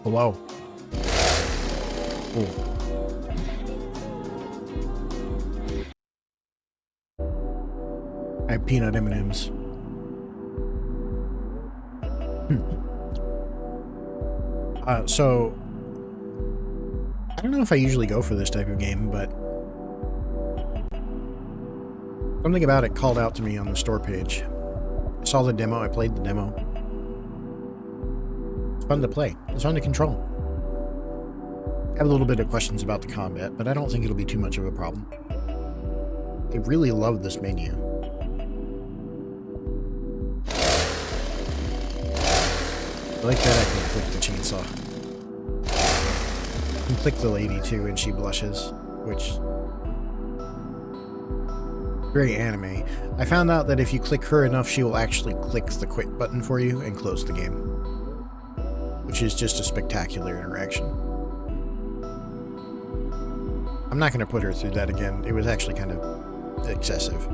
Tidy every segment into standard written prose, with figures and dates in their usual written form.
Hello. Cool. I have peanut M&Ms. So I don't know if I usually go for this type of game, but something about it called out to me on the store page. I saw the demo, I played the demo. It's fun to play. It's fun to control. I have a little bit of questions about the combat, but I don't think it'll be too much of a problem. I really love this menu. I like that I can click the chainsaw. I can click the lady too, and she blushes, which... very anime. I found out that if you click her enough, she will actually click the quit button for you and close the game. Which is just a spectacular interaction. I'm not going to put her through that again. It was actually kind of excessive.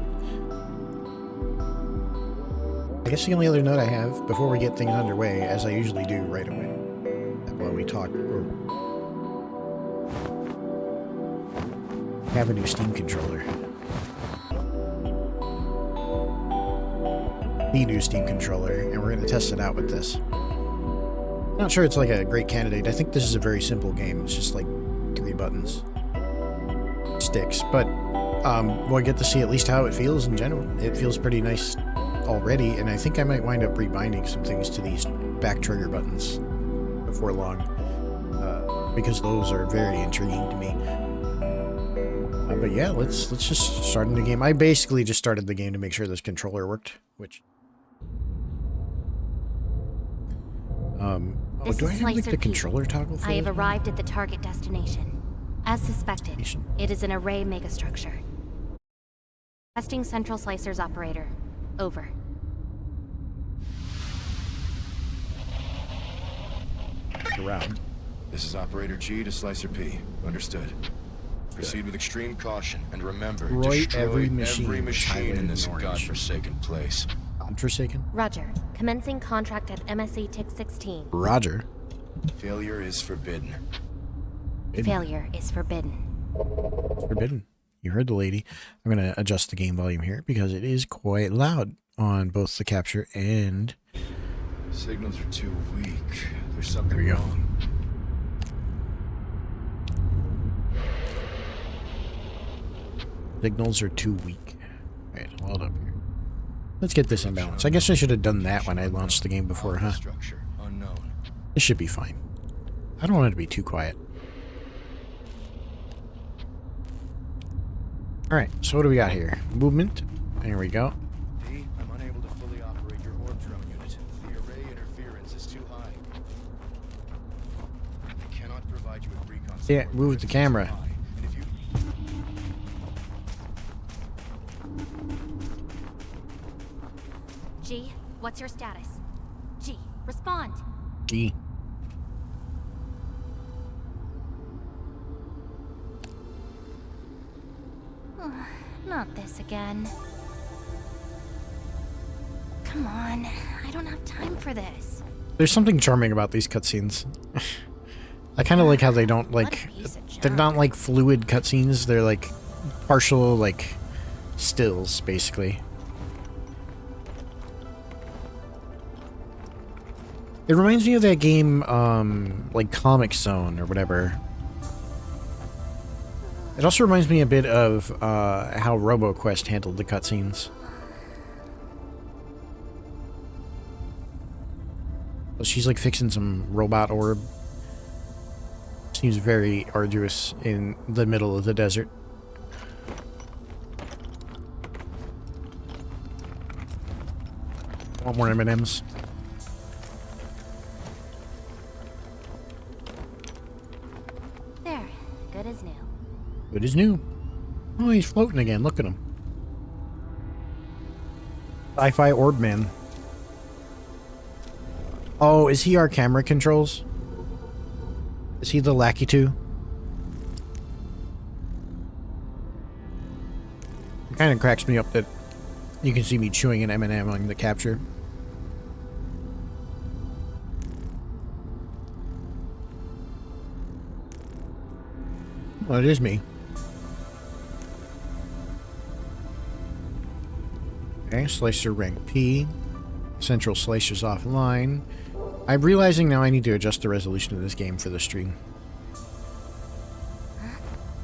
I guess the only other note I have, before we get things underway, as I usually do right away, while we talk, or have a new Steam controller. The new Steam controller, and we're going to test it out with this. Not sure it's like a great candidate. I think this is a very simple game. It's just like 3 buttons. Sticks, but we'll get to see at least how it feels in general. It feels pretty nice already, and I think I might wind up rebinding some things to these back trigger buttons before long, because those are very intriguing to me. But yeah, let's just start in the game. I basically just started the game to make sure this controller worked, which do I have like the controller toggle for I have this? arrived at the target destination. As suspected, it is an array megastructure. Testing Central Slicers operator. Over. Around. This is Operator G to Slicer P. Understood. Proceed with extreme caution, and remember, destroy every machine in this godforsaken place. Godforsaken? Roger. Commencing contract at MSE Tick 16. Roger. Failure is forbidden. Failure is forbidden. Forbidden. You heard the lady. I'm going to adjust the game volume here because it is quite loud on both the capture and... Signals are too weak. There's something wrong. Signals are too weak. Alright, hold up here. Let's get this in balance. I guess I should have done that when I launched the game before, huh? This should be fine. I don't want it to be too quiet. Alright, so what do we got here? Movement. There we go. D, I'm unable to fully operate your orb drone unit. The array interference is too high. I cannot provide you with recon support. Yeah, move the camera. G, what's your status? G, respond. G. Not this again. Come on, I don't have time for this. There's something charming about these cutscenes. I kind of like how they don't like... They're not like fluid cutscenes. They're like partial like stills, basically. It reminds me of that game, like Comic Zone or whatever. It also reminds me a bit of how RoboQuest handled the cutscenes. So she's like fixing some robot orb. Seems very arduous in the middle of the desert. Want more M&Ms? There, good as new. Good as new. Oh, he's floating again. Look at him. Sci-fi Orb Man. Oh, is he our camera controls? Is he the Lackey 2? It kind of cracks me up that you can see me chewing an M&M on the capture. Well, it is me. Okay, slicer rank P. Central slicer's offline. I'm realizing now I need to adjust the resolution of this game for the stream.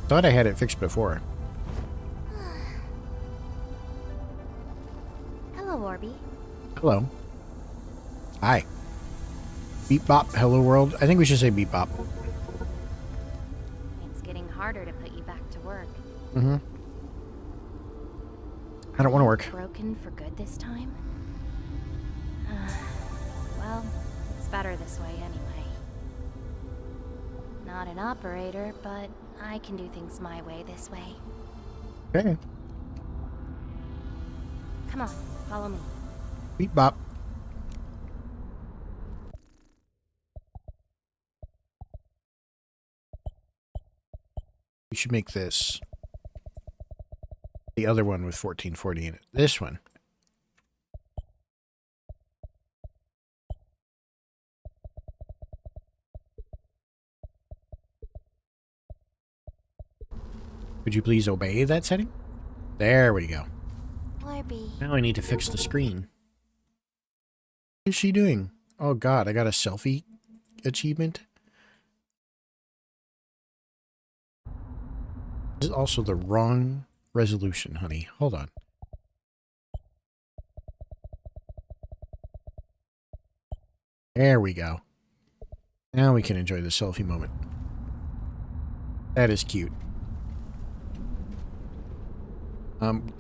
Thought I had it fixed before. Hello, Orby. Hello. Hi. Beep bop, hello world. I think we should say beep bop. It's getting harder to put you back to work. Mm-hmm. I don't want to work. Broken for good this time? Well, it's better this way anyway. Not an operator, but I can do things my way this way. Okay. Come on, follow me. Beep bop. We should make this the other one with 1440 in it. This one. Would you please obey that setting? There we go. Orby. Now I need to fix the screen. What is she doing? Oh god, I got a selfie achievement. This is also the wrong resolution, honey. Hold on. There we go. Now we can enjoy the selfie moment. That is cute.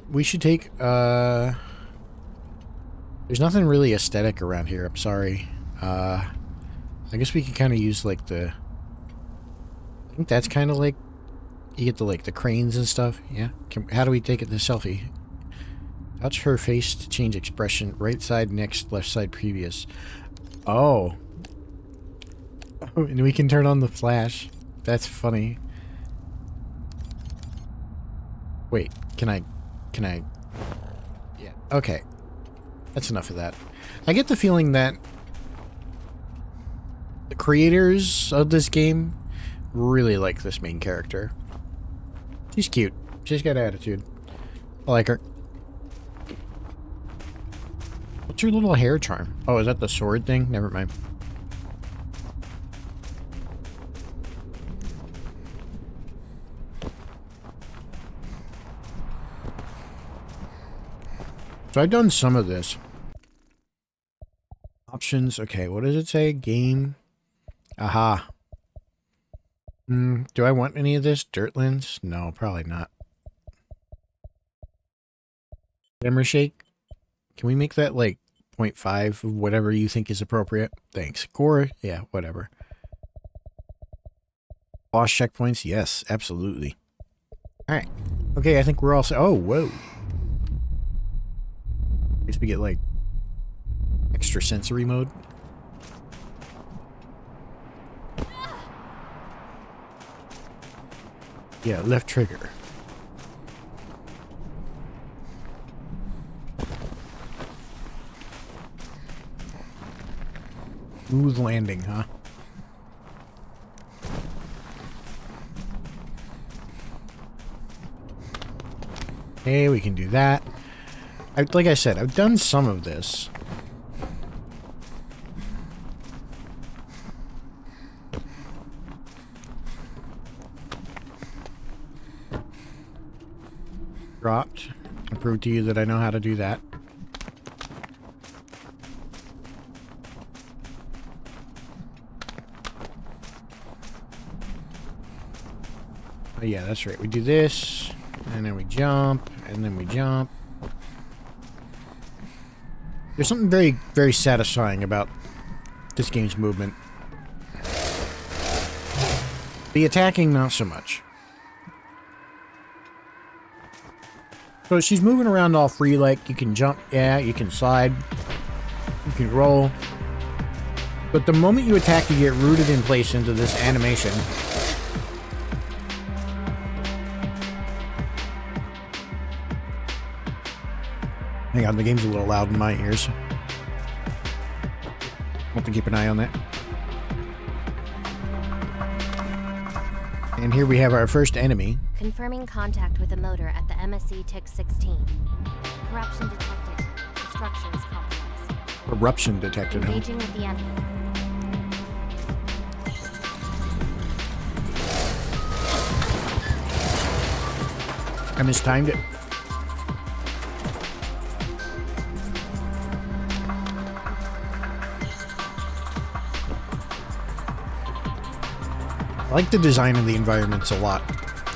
We should take, there's nothing really aesthetic around here, I'm sorry. I guess we could kind of use, like, I think that's kind of like, you get the, like, the cranes and stuff, yeah? How do we take it, the selfie? Touch her face to change expression, right side next, left side previous. Oh. Oh, and we can turn on the flash. That's funny. Wait, can I, yeah, okay. That's enough of that. I get the feeling that the creators of this game really like this main character. She's cute. She's got attitude. I like her. What's your little hair charm? Oh, is that the sword thing? Never mind. So I've done some of this. Options. Okay, what does it say? Game. Aha. Do I want any of this? Dirt lens? No, probably not. Camera shake? Can we make that like 0.5 of whatever you think is appropriate? Thanks. Core? Yeah, whatever. Boss checkpoints? Yes, absolutely. Alright. Okay, I think we're all set. Oh, whoa. I guess we get like extra sensory mode. Yeah, left trigger. Smooth landing, huh? Hey, we can do that. Like I said, I've done some of this. Dropped. I'll prove to you that I know how to do that. Oh yeah, that's right. We do this, and then we jump, and then we jump. There's something very, very satisfying about this game's movement. The attacking, not so much. So she's moving around all free, like, you can jump, yeah, you can slide, you can roll. But the moment you attack, you get rooted in place into this animation. Hang on, the game's a little loud in my ears. I'll have to keep an eye on that. And here we have our first enemy. Confirming contact with a motor at the MSC TIC-16. Corruption detected. The structure is compromised. Eruption detected. Engaging with the enemy. I mistimed it. I like the design of the environments a lot.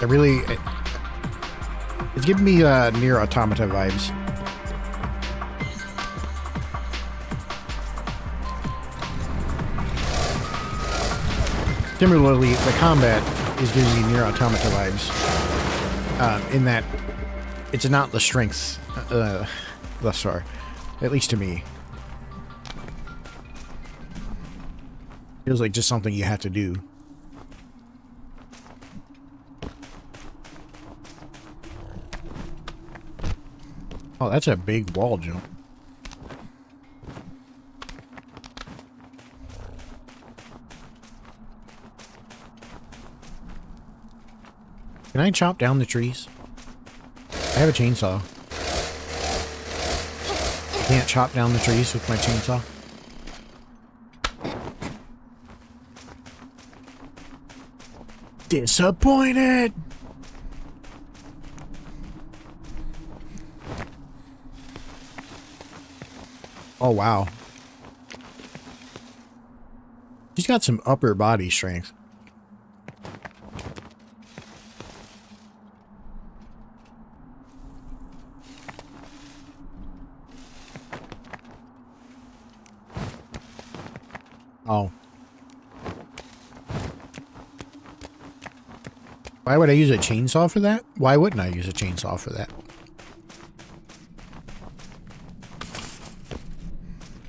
It's giving me Nier Automata vibes. Similarly, the combat is giving me Nier Automata vibes. In that it's not the strength thus far, at least to me. Feels like just something you have to do. Oh, that's a big wall jump. Can I chop down the trees? I have a chainsaw. I can't chop down the trees with my chainsaw. Disappointed! Oh, wow. She's got some upper body strength. Oh. Why would I use a chainsaw for that? Why wouldn't I use a chainsaw for that?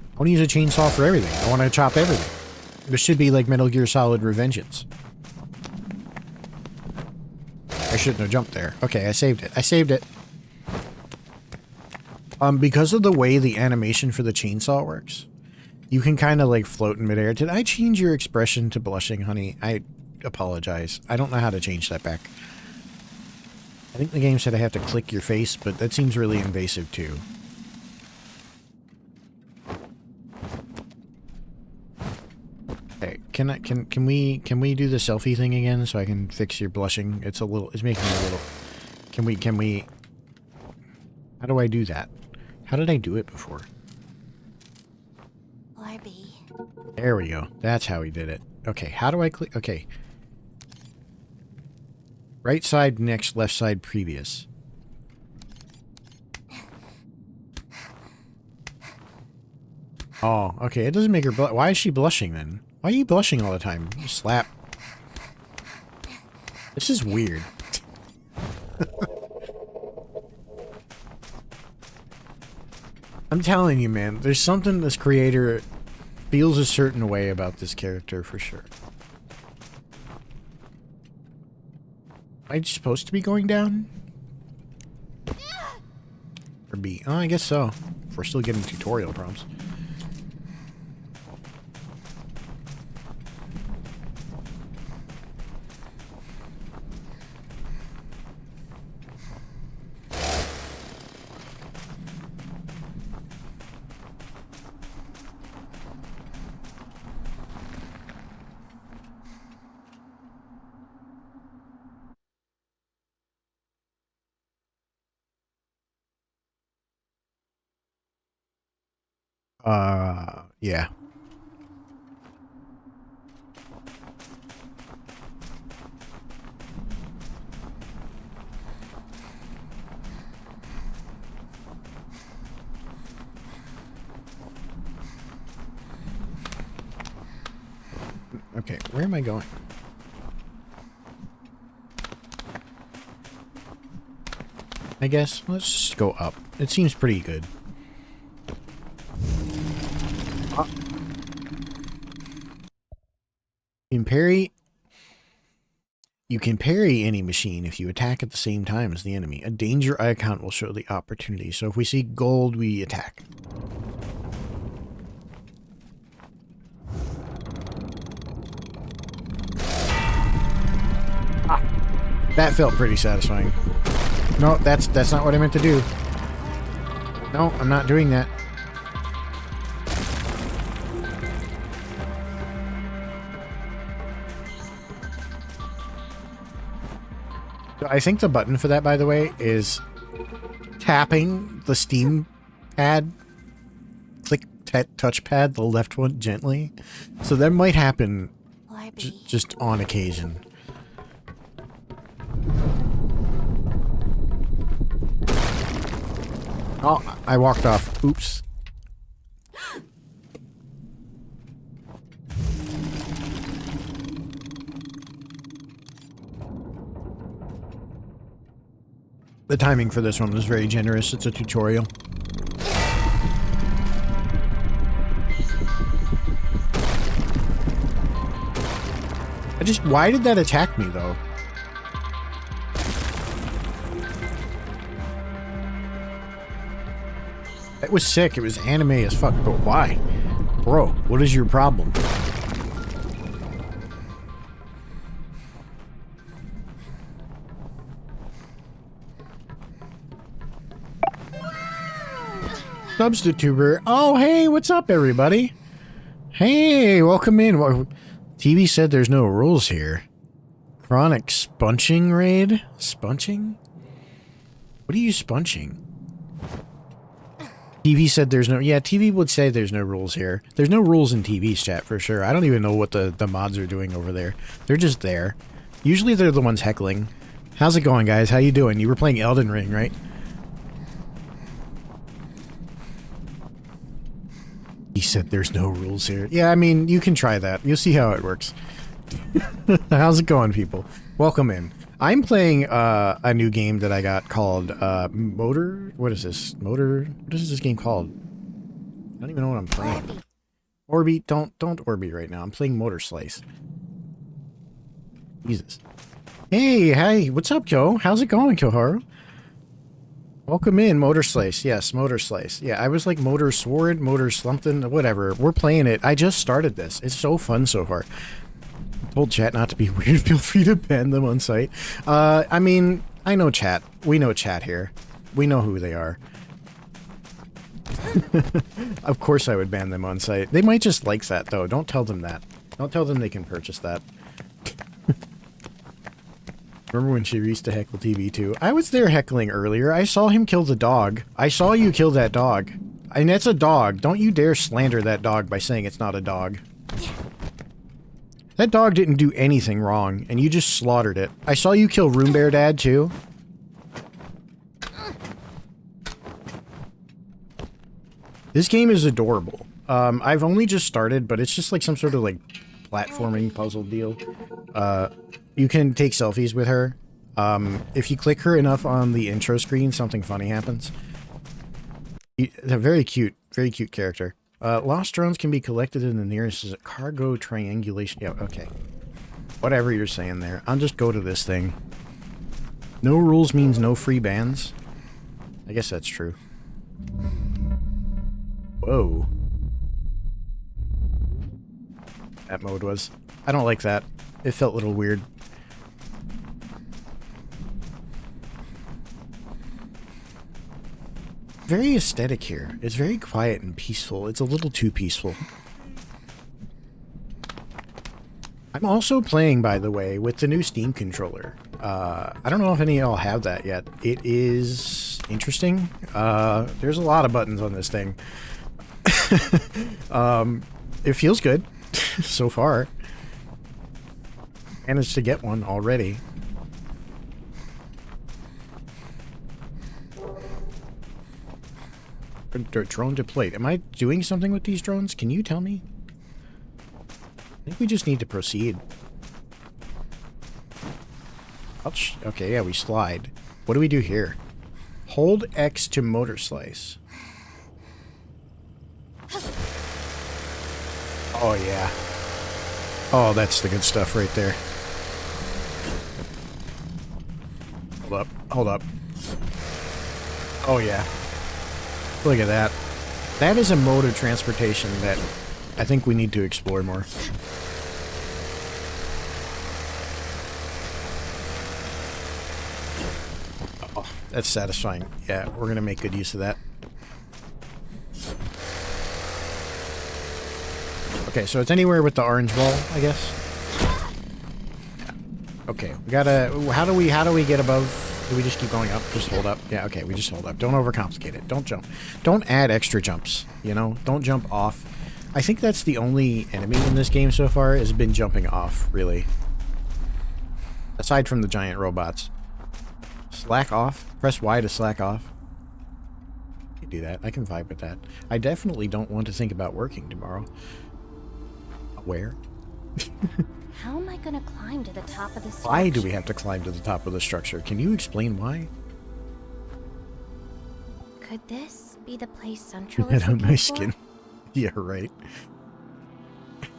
I want to use a chainsaw for everything. I want to chop everything. This should be like Metal Gear Solid Revengeance. I shouldn't have jumped there. Okay, I saved it. I saved it. Because of the way the animation for the chainsaw works, you can kind of like float in midair. Did I change your expression to blushing, honey? I apologize. I don't know how to change that back. I think the game said I have to click your face, but that seems really invasive too. Okay, can we do the selfie thing again so I can fix your blushing? It's making me a little. Can we? How do I do that? How did I do it before? There we go. That's how he did it. Okay, how do I click? Okay. Right side next, left side previous. Oh, okay. It doesn't make her blush. Why is she blushing then? Why are you blushing all the time? You slap. This is weird. I'm telling you, man. There's something this creator feels a certain way about this character for sure. Am I supposed to be going down? Or B? Oh, I guess so. If we're still getting tutorial prompts. Yeah. Okay, where am I going? I guess let's just go up. It seems pretty good. You can parry any machine if you attack at the same time as the enemy. A danger icon will show the opportunity. So if we see gold, we attack. That felt pretty satisfying. No, that's not what I meant to do. No, I'm not doing that. I think the button for that, by the way, is tapping the Steam pad, click touchpad, the left one, gently. So that might happen just on occasion. Oh, I walked off. Oops. The timing for this one was very generous. It's a tutorial. Why did that attack me, though? It was sick. It was anime as fuck, but why? Bro, what is your problem? Substituber. Oh, hey, what's up, everybody? Hey, welcome in. TV said there's no rules here. Chronic spunching raid? Spunching? What are you spunching? TV said there's no... Yeah, TV would say there's no rules here. There's no rules in TV's chat, for sure. I don't even know what the mods are doing over there. They're just there. Usually they're the ones heckling. How's it going, guys? How you doing? You were playing Elden Ring, right? He said there's no rules here. Yeah, I mean, you can try that. You'll see how it works. How's it going, people? Welcome in. I'm playing a new game that I got called Motor... What is this? Motor... What is this game called? I don't even know what I'm playing. Orby. Don't Orby right now. I'm playing Motor Slice. Jesus. Hey, hi. What's up, Joe? How's it going, Koharu? Welcome in, Motor Slice. Yes, Motor Slice. Yeah, I was like Motor Sword, Motor something, whatever. We're playing it. I just started this. It's so fun so far. I told chat not to be weird. Feel free to ban them on site. I mean, I know chat. We know chat here. We know who they are. Of course I would ban them on site. They might just like that, though. Don't tell them that. Don't tell them they can purchase that. Remember when she used to heckle TV too? I was there heckling earlier. I saw him kill the dog. I saw you kill that dog. And that's a dog. Don't you dare slander that dog by saying it's not a dog. That dog didn't do anything wrong, and you just slaughtered it. I saw you kill Room Bear Dad too. This game is adorable. I've only just started, but it's just like some sort of like platforming puzzle deal. You can take selfies with her. If you click her enough on the intro screen, something funny happens. A very cute character. Lost drones can be collected in the nearest cargo triangulation. Yeah, okay. Whatever you're saying there. I'll just go to this thing. No rules means no free bans. I guess that's true. Whoa. That mode was. I don't like that. It felt a little weird. Very aesthetic here. It's very quiet and peaceful. It's a little too peaceful. I'm also playing, by the way, with the new Steam controller. I don't know if any of y'all have that yet. It is interesting. There's a lot of buttons on this thing. It feels good so far. Managed to get one already. Drone deployed. Am I doing something with these drones? Can you tell me? I think we just need to proceed. Ouch. Okay, yeah, we slide. What do we do here? Hold X to motor slice. Oh, yeah. Oh, that's the good stuff right there. Hold up. Hold up. Oh, yeah. Look at that. That is a mode of transportation that I think we need to explore more. That's satisfying. Yeah, we're gonna make good use of that. Okay, so it's anywhere with the orange ball, I guess. Yeah. Okay, we gotta. How do we get above? Do we just keep going up? Just hold up. Yeah. Okay, we just hold up. Don't overcomplicate it. Don't jump. Don't add extra jumps. You know. Don't jump off. I think that's the only enemy in this game so far has been jumping off. Really. Aside from the giant robots. Slack off. Press Y to slack off. I can do that. I can vibe with that. I definitely don't want to think about working tomorrow. Where? How am I gonna climb to the top of the structure? Why do we have to climb to the top of the structure? Can you explain why? Could this be the place Central Get is on looking my for? skin. Yeah, right.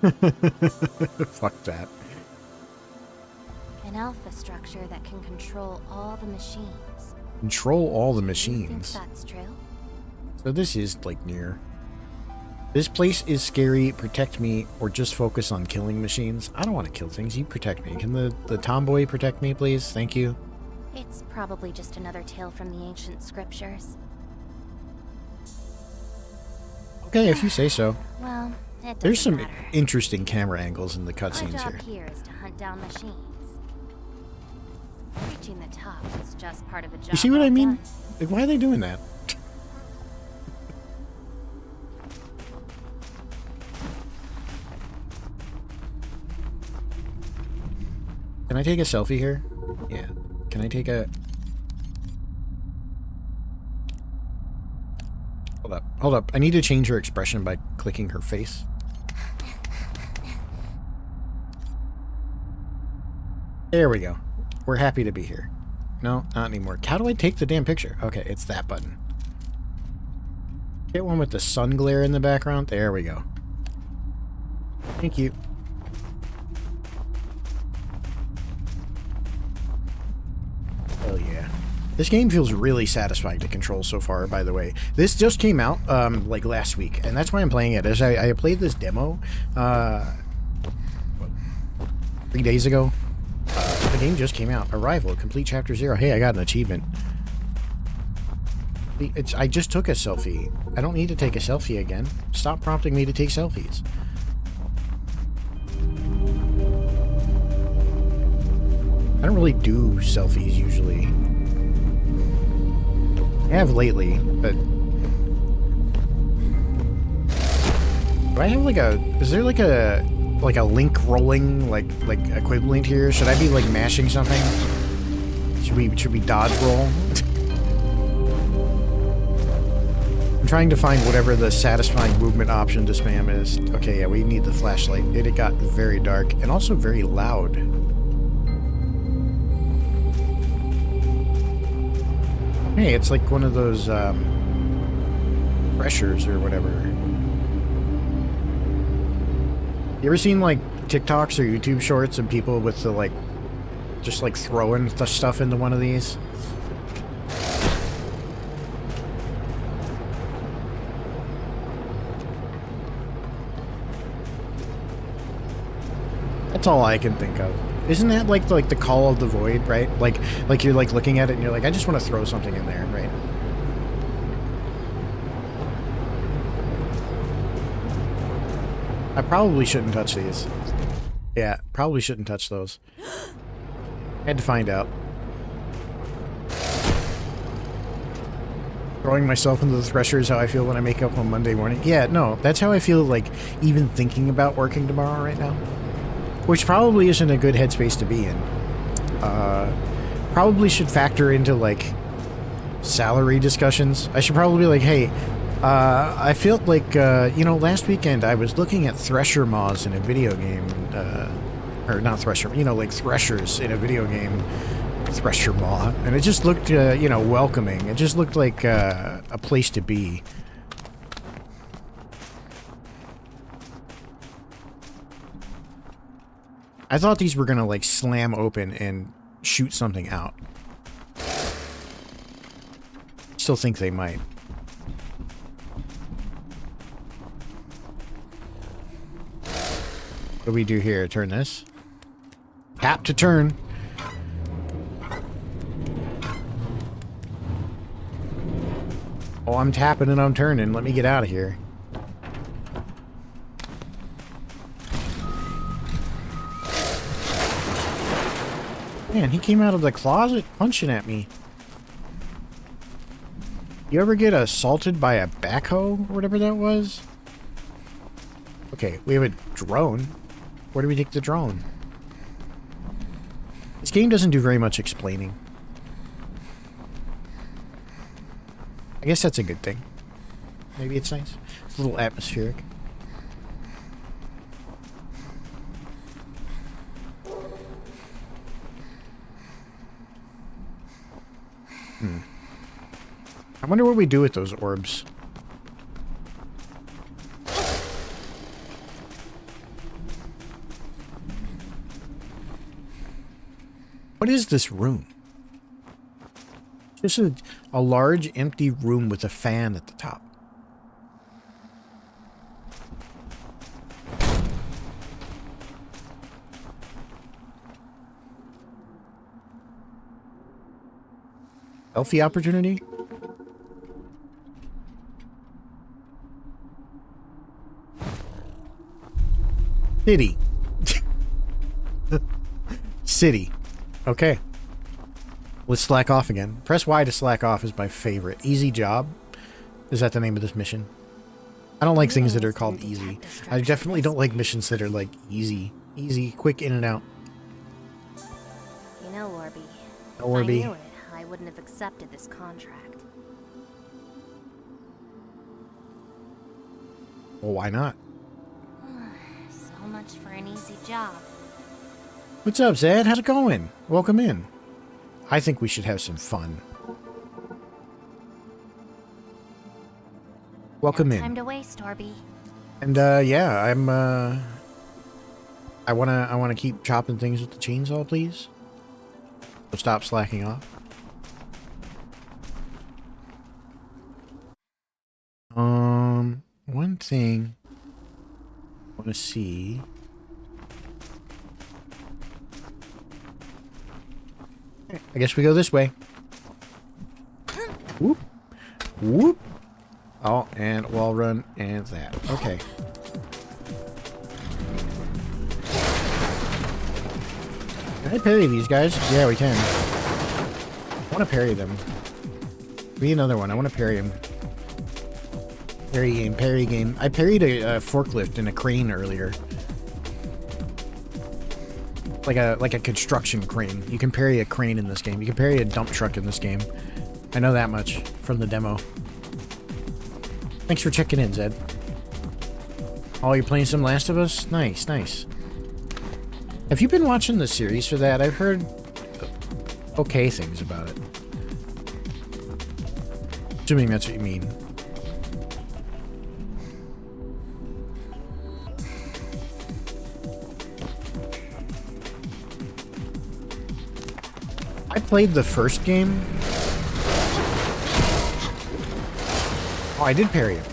Fuck that. An alpha structure that can control all the machines. Control all the Do you machines. think that's true? So this is, like, near. This place is scary. Protect me, or just focus on killing machines. I don't want to kill things. You protect me. Can the tomboy protect me, please? Thank you. It's probably just another tale from the ancient scriptures. Okay, if you say so. Well, it There's doesn't some matter. interesting camera angles in the My cutscenes job here. here is to hunt down machines. Reaching the top is just part of a job. You see what I well mean? done. Like, why are they doing that? Can I take a selfie here? Yeah. Can I take a... Hold up. Hold up. I need to change her expression by clicking her face. There we go. We're happy to be here. No, not anymore. How do I take the damn picture? Okay, it's that button. Get one with the sun glare in the background. There we go. Thank you. Hell yeah. This game feels really satisfying to control so far, by the way. This just came out, like, last week, and that's why I'm playing it. As I played this demo, 3 days ago. The game just came out. Arrival, complete chapter 0. Hey, I got an achievement. I just took a selfie. I don't need to take a selfie again. Stop prompting me to take selfies. I don't really do selfies usually. I have lately, but... Do I have like a... Is there like a link rolling like equivalent here? Should I be like mashing something? Should we dodge roll? I'm trying to find whatever the satisfying movement option to spam is. Okay, yeah, we need the flashlight. It got very dark and also very loud. Hey, it's like one of those pressures or whatever. You ever seen like TikToks or YouTube shorts of people with the like just like throwing the stuff into one of these? That's all I can think of. Isn't that like the call of the void, right? Like you're like looking at it and you're like, I just want to throw something in there, right? I probably shouldn't touch these. Yeah, probably shouldn't touch those. Had to find out. Throwing myself into the thresher is how I feel when I make up on Monday morning. Yeah, no, that's how I feel like even thinking about working tomorrow right now. Which probably isn't a good headspace to be in. Probably should factor into like salary discussions. I should probably be like, hey, I feel like, you know, last weekend I was looking at thresher maws in a video game, or not thresher, you know, like threshers in a video game, thresher maw, and it just looked, you know, welcoming. It just looked like a place to be. I thought these were gonna, like, slam open and shoot something out. Still think they might. What do we do here? Turn this? Tap to turn. Oh, I'm tapping and I'm turning. Let me get out of here. Man, he came out of the closet punching at me. You ever get assaulted by a backhoe or whatever that was? Okay, we have a drone. Where do we take the drone? This game doesn't do very much explaining. I guess that's a good thing. Maybe it's nice. It's a little atmospheric. I wonder what we do with those orbs. What is this room? This is a large empty room with a fan at the top. Selfie opportunity? City. City. Okay. Let's slack off again. Press Y to slack off is my favorite. Easy job. Is that the name of this mission? I don't like things that are called easy. I definitely don't like missions that are like easy. Easy, quick in and out. You know, Orby. Orby. If I knew it, I wouldn't have accepted this contract. Well, why not? So much for an easy job. What's up, Zed? How's it going? Welcome in. I think we should have some fun. Welcome in. Time to waste, Orby. And yeah, I'm I wanna keep chopping things with the chainsaw, please. So stop slacking off. One thing I wanna see. I guess we go this way. Whoop. Whoop. Oh, and wall run and that. Okay. Can I parry these guys? Yeah, we can. I want to parry them. Be another one. I want to parry him. Parry game, parry game. I parried a forklift and a crane earlier. Like a construction crane. You can parry a crane in this game. You can parry a dump truck in this game. I know that much from the demo. Thanks for checking in, Zed. Oh, you're playing some Last of Us? Nice, nice. Have you been watching the series for that? I've heard okay things about it. Assuming that's what you mean. I played the first game. Oh, I did parry it.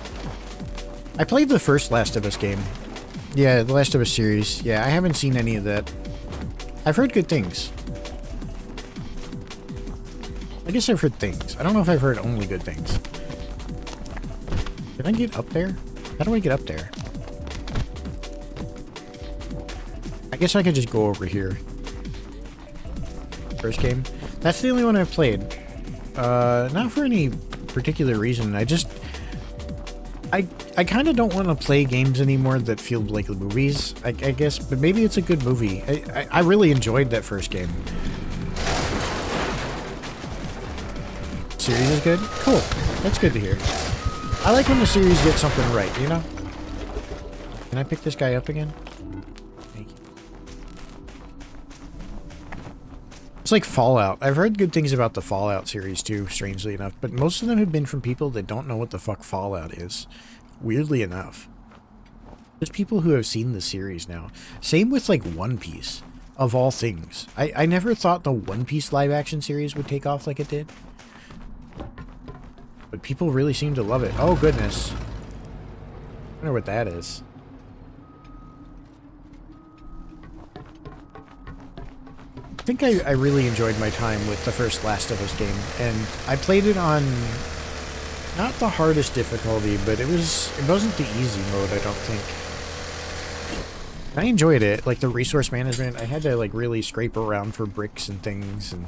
I played the first Last of Us game. Yeah, the Last of Us series. Yeah, I haven't seen any of that. I've heard good things. I guess I've heard things. I don't know if I've heard only good things. Can I get up there? How do I get up there? I guess I could just go over here. First game. That's the only one I've played. Not for any particular reason. I kind of don't want to play games anymore that feel like movies, I guess, but maybe it's a good movie. I really enjoyed that first game. Series is good? Cool. That's good to hear. I like when the series gets something right, you know? Can I pick this guy up again? Thank you. It's like Fallout. I've heard good things about the Fallout series too, strangely enough, but most of them have been from people that don't know what the fuck Fallout is. Weirdly enough. There's people who have seen the series now. Same with like One Piece, of all things. I never thought the One Piece live action series would take off like it did. But people really seem to love it. Oh goodness. I wonder what that is. I think I really enjoyed my time with the first Last of Us game, and I played it on not the hardest difficulty, but it wasn't the easy mode, I don't think. I enjoyed it, like the resource management. I had to like really scrape around for bricks and things and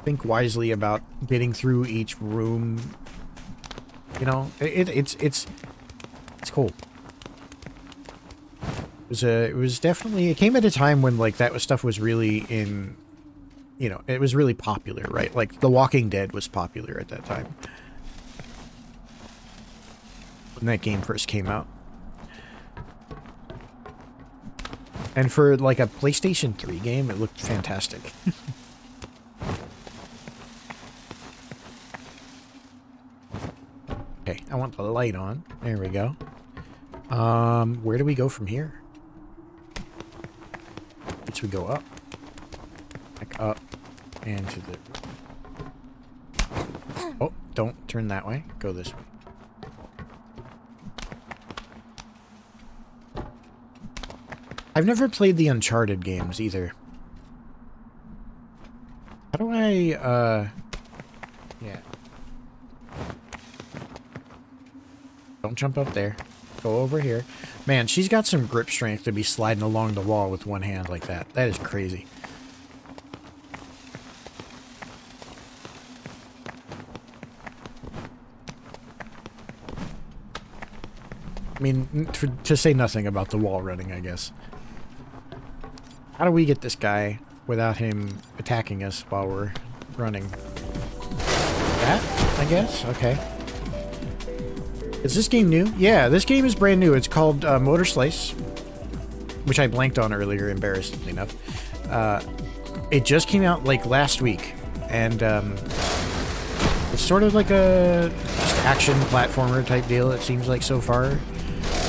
think wisely about getting through each room. You know, it's cool. It was definitely, it came at a time when like that stuff was really in, you know, it was really popular, right? Like The Walking Dead was popular at that time. When that game first came out. And for like a PlayStation 3 game, it looked fantastic. Okay, I want the light on. There we go. Where do we go from here? Let's we go up. Back up. And to the... Oh, don't turn that way. Go this way. I've never played the Uncharted games either. How do I, yeah. Don't jump up there. Go over here. Man, she's got some grip strength to be sliding along the wall with one hand like that. That is crazy. I mean, to say nothing about the wall running, I guess. How do we get this guy without him attacking us while we're running? That, I guess? Okay. Is this game new? Yeah, this game is brand new. It's called Motor Slice, which I blanked on earlier, embarrassingly enough. It just came out, like, last week, and it's sort of like a just action platformer type deal, it seems like so far.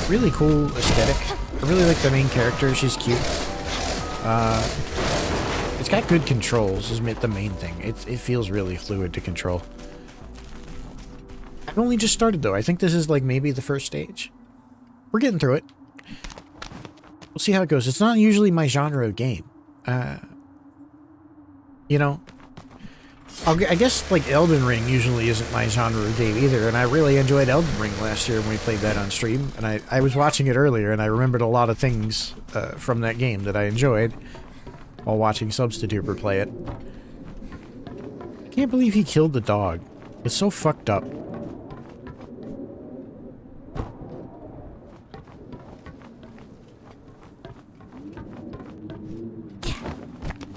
Really cool aesthetic. I really like the main character. She's cute. It's got good controls, is the main thing. It feels really fluid to control. I've only just started, though. I think this is, like, maybe the first stage. We're getting through it. We'll see how it goes. It's not usually my genre of game. You know, I guess, like, Elden Ring usually isn't my genre of game either, and I really enjoyed Elden Ring last year when we played that on stream, and I was watching it earlier, and I remembered a lot of things from that game that I enjoyed while watching Substituber play it. I can't believe he killed the dog. It's so fucked up.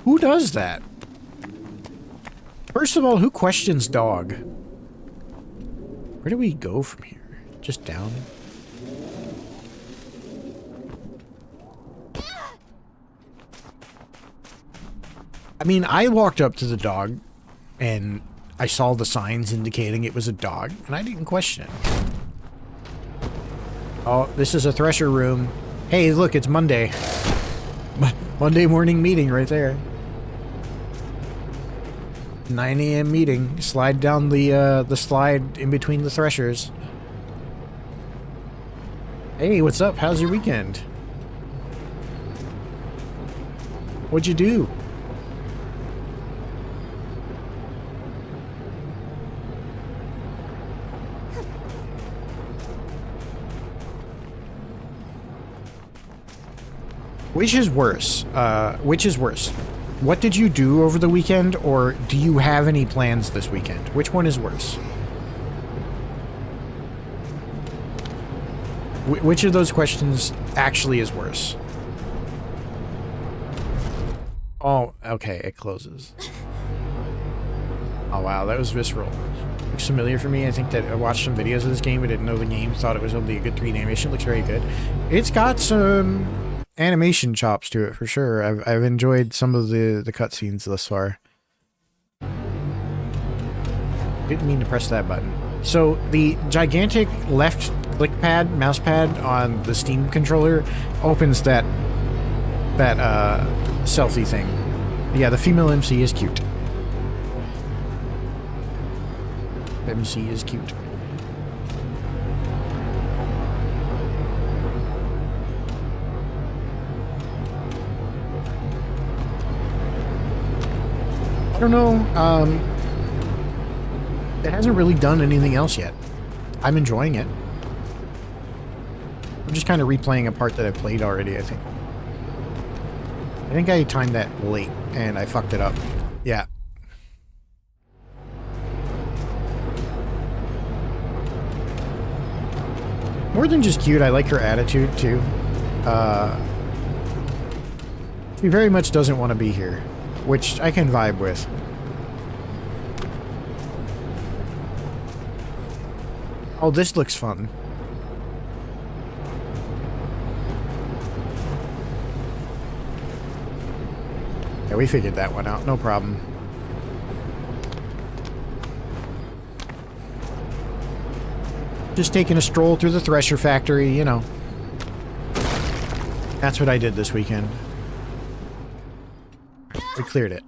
Who does that? First of all, who questions dog? Where do we go from here? Just down? I mean, I walked up to the dog and I saw the signs indicating it was a dog, and I didn't question it. Oh, this is a thresher room. Hey, look, it's Monday. Monday morning meeting right there. 9 a.m. meeting. Slide down the slide in between the threshers. Hey, what's up? How's your weekend? What'd you do? Which is worse? Which is worse? What did you do over the weekend, or do you have any plans this weekend? Which one is worse? Which of those questions actually is worse? Oh, okay, it closes. Oh wow, that was visceral. Looks familiar for me. I think that I watched some videos of this game, but didn't know the name, thought it was only a good 3D animation. Looks very good. It's got some animation chops to it for sure. I've enjoyed some of the cutscenes thus far. Didn't mean to press that button. So the gigantic left click pad, mouse pad on the Steam controller opens that selfie thing. Yeah, the female MC is cute. MC is cute. I don't know, It hasn't really done anything else yet. I'm enjoying it. I'm just kind of replaying a part that I played already, I think. I think I timed that late, and I fucked it up. Yeah. More than just cute, I like her attitude, too. She very much doesn't want to be here, which I can vibe with. Oh, this looks fun. Yeah, we figured that one out. No problem. Just taking a stroll through the Thresher factory, you know. That's what I did this weekend. We cleared it.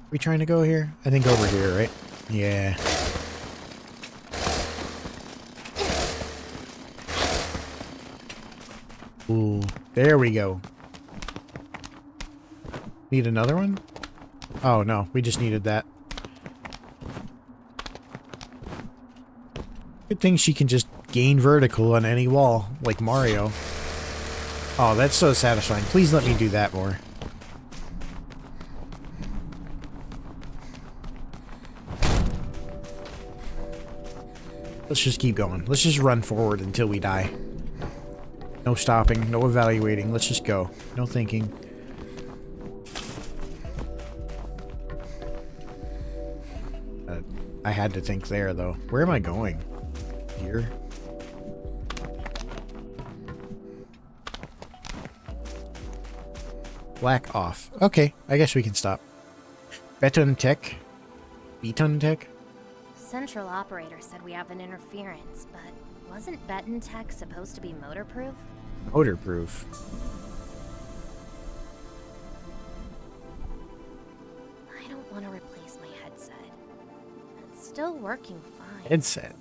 We trying to go here? I think over here, right? Yeah. Ooh, there we go. Need another one? Oh, no, we just needed that. Good thing she can just gain vertical on any wall, like Mario. Oh, that's so satisfying. Please let me do that more. Let's just keep going. Let's just run forward until we die. No stopping, no evaluating. Let's just go. No thinking. I had to think there, though. Where am I going? Here? Black off. Okay, I guess we can stop. Beton Tech? Beton Tech? Central operator said we have an interference, but wasn't Beton Tech supposed to be motor-proof? Motor-proof. I don't want to replace my headset. It's still working fine. Headset.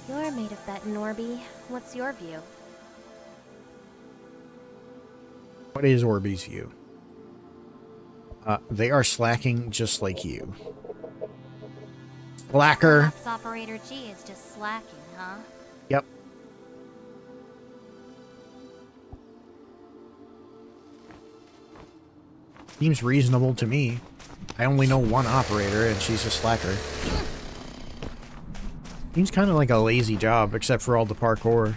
You're made of Beton, Orby. What's your view? What is Orby's view? They are slacking just like you. Slacker. Perhaps Operator G is just slacking, huh? Yep. Seems reasonable to me. I only know one operator, and she's a slacker. Seems kind of like a lazy job, except for all the parkour.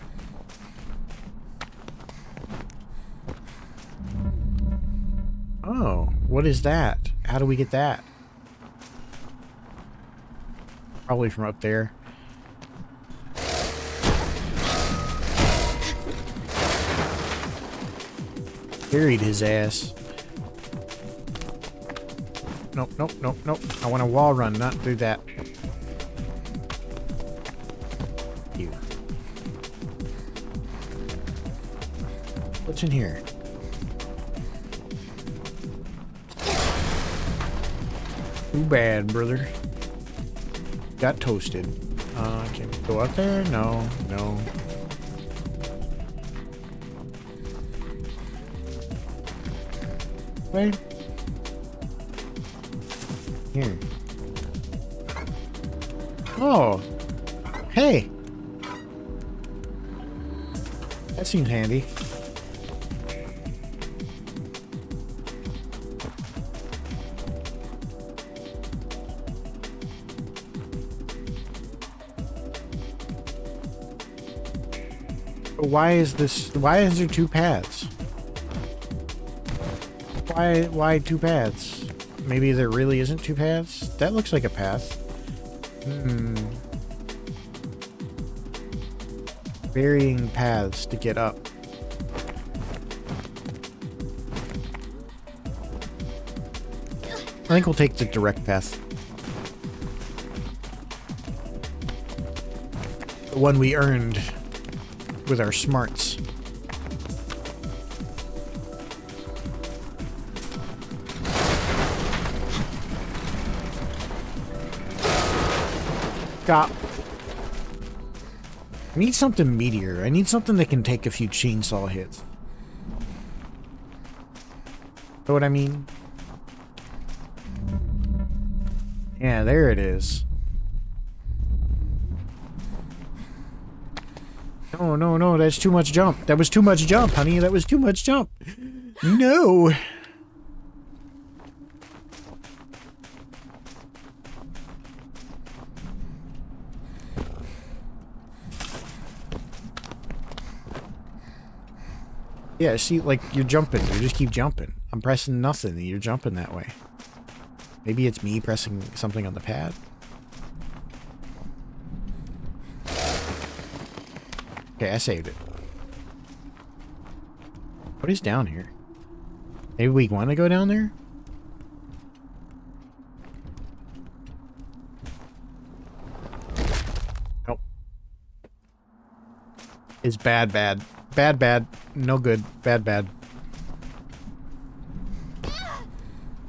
Oh, what is that? How do we get that? Probably from up there. Buried his ass. Nope, nope, nope, nope. I want a wall run, not do that. You. What's in here? Too bad, brother. Got toasted. Can we go up there? No, no. Wait. Here. Oh. Hey. That seems handy. Why is there two paths? Why two paths? Maybe there really isn't two paths? That looks like a path. Varying paths to get up. I think we'll take the direct path. The one we earned with our smarts. Stop. I need something meatier. I need something that can take a few chainsaw hits. Know what I mean? Yeah, there it is. No, no, no, that's too much jump. That was too much jump, honey. That was too much jump. No. Yeah, see, like, you're jumping. You just keep jumping. I'm pressing nothing, and you're jumping that way. Maybe it's me pressing something on the pad. Okay, I saved it. What is down here? Maybe we want to go down there? Nope. It's bad, bad. Bad, bad. No good. Bad, bad.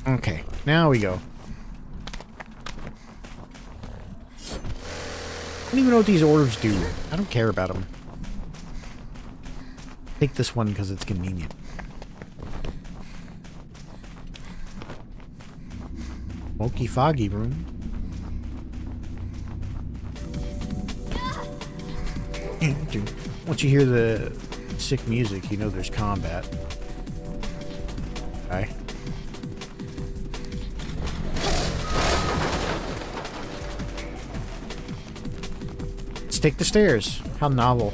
Okay, now we go. I don't even know what these orbs do. I don't care about them. Take this one because it's convenient. Smoky foggy room. Once you hear the sick music, you know there's combat. Okay. Let's take the stairs. How novel.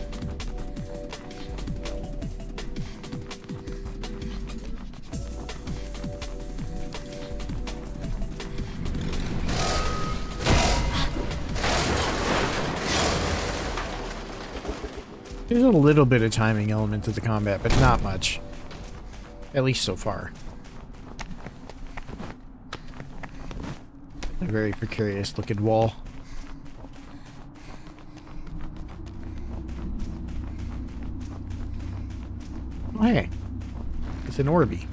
There's a little bit of timing element to the combat, but not much. At least so far. A very precarious looking wall. Oh, hey. It's an Orby.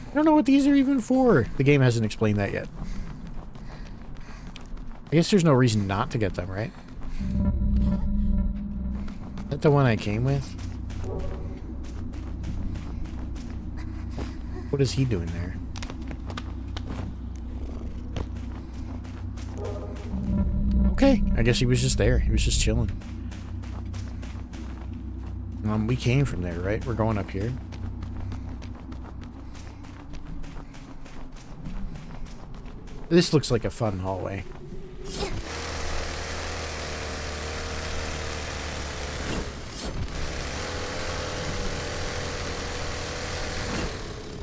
I don't know what these are even for. The game hasn't explained that yet. I guess there's no reason not to get them, right? Is that the one I came with? What is he doing there? Okay, I guess he was just there. He was just chilling. We came from there, right? We're going up here. This looks like a fun hallway.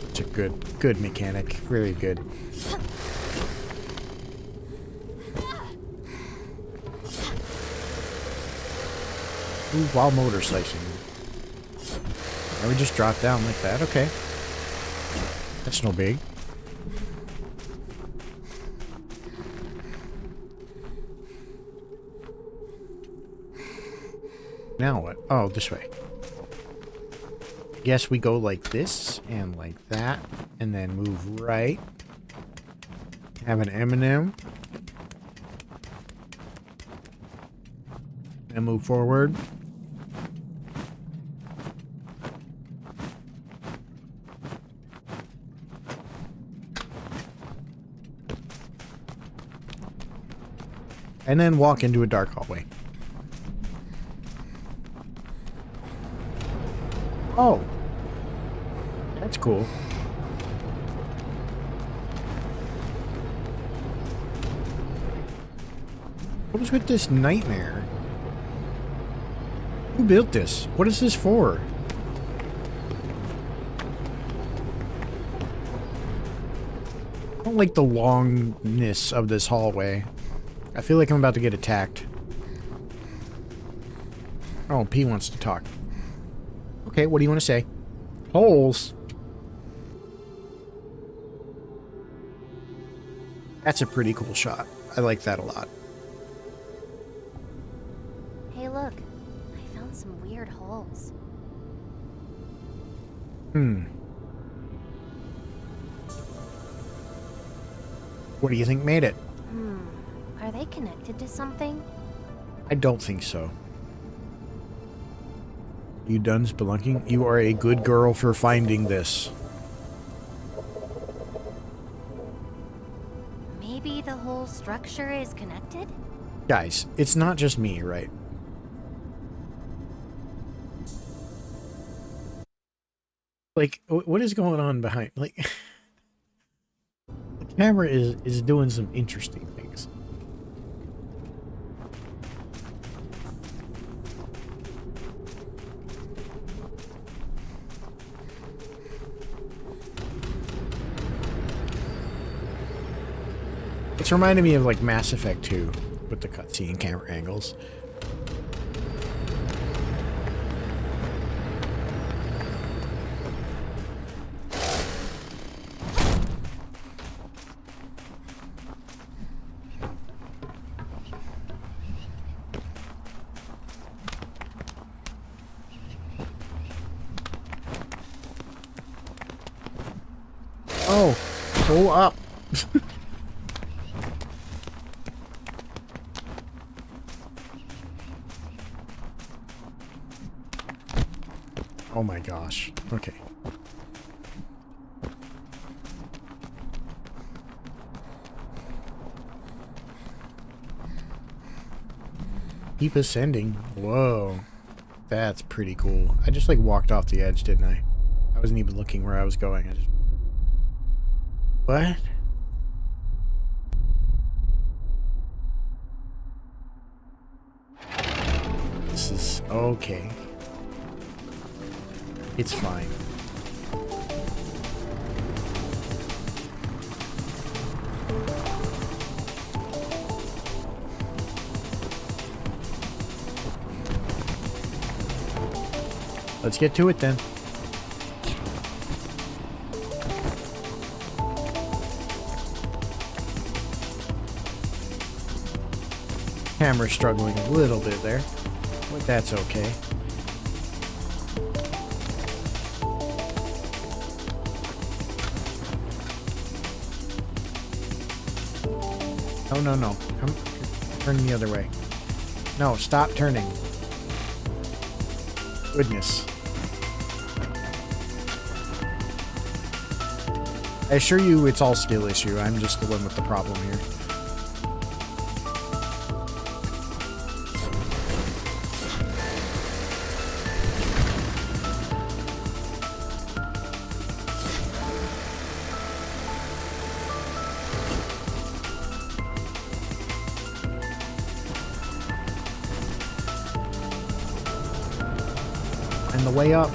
It's a good mechanic. Very good. Ooh, while motorcycling. And we just drop down like that. Okay. That's no big. Now what? Oh, this way. Guess we go like this and like that, and then move right. Have an M&M. And move forward. And then walk into a dark hallway. Oh. That's cool. What is with this nightmare? Who built this? What is this for? I don't like the longness of this hallway. I feel like I'm about to get attacked. Oh, P wants to talk. Okay, what do you want to say? Holes. That's a pretty cool shot. I like that a lot. Hey, look. I found some weird holes. What do you think made it? Are they connected to something? I don't think so. You done spelunking? You are a good girl for finding this. Maybe the whole structure is connected? Guys, it's not just me, right? Like, what is going on behind? Like, the camera is doing some interesting things. It's reminding me of like Mass Effect 2 with the cutscene camera angles. Oh, go up. Oh my gosh. Okay. Keep ascending. Whoa. That's pretty cool. I just like walked off the edge, didn't I? I wasn't even looking where I was going. I just... What? This is okay. It's fine. Let's get to it then. Camera's struggling a little bit there, but that's okay. Oh, no, no. Come, turn the other way. No, stop turning. Goodness. I assure you it's all skill issue. I'm just the one with the problem here. And the way up.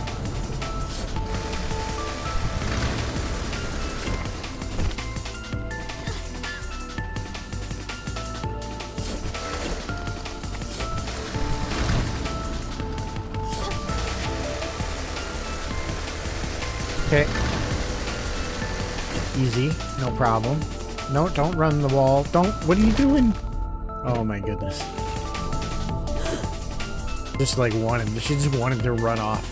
Okay. Easy, no problem. No, don't run the wall. Don't. What are you doing? Oh my goodness. Just like she just wanted to run off.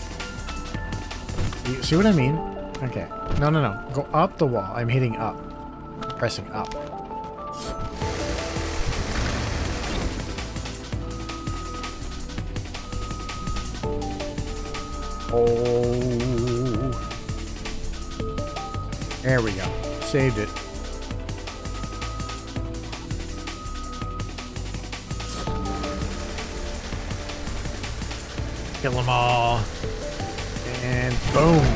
You see what I mean? Okay. No, no, no. Go up the wall. I'm hitting up. I'm pressing up. Oh. There we go. Saved it. Kill them all. And boom.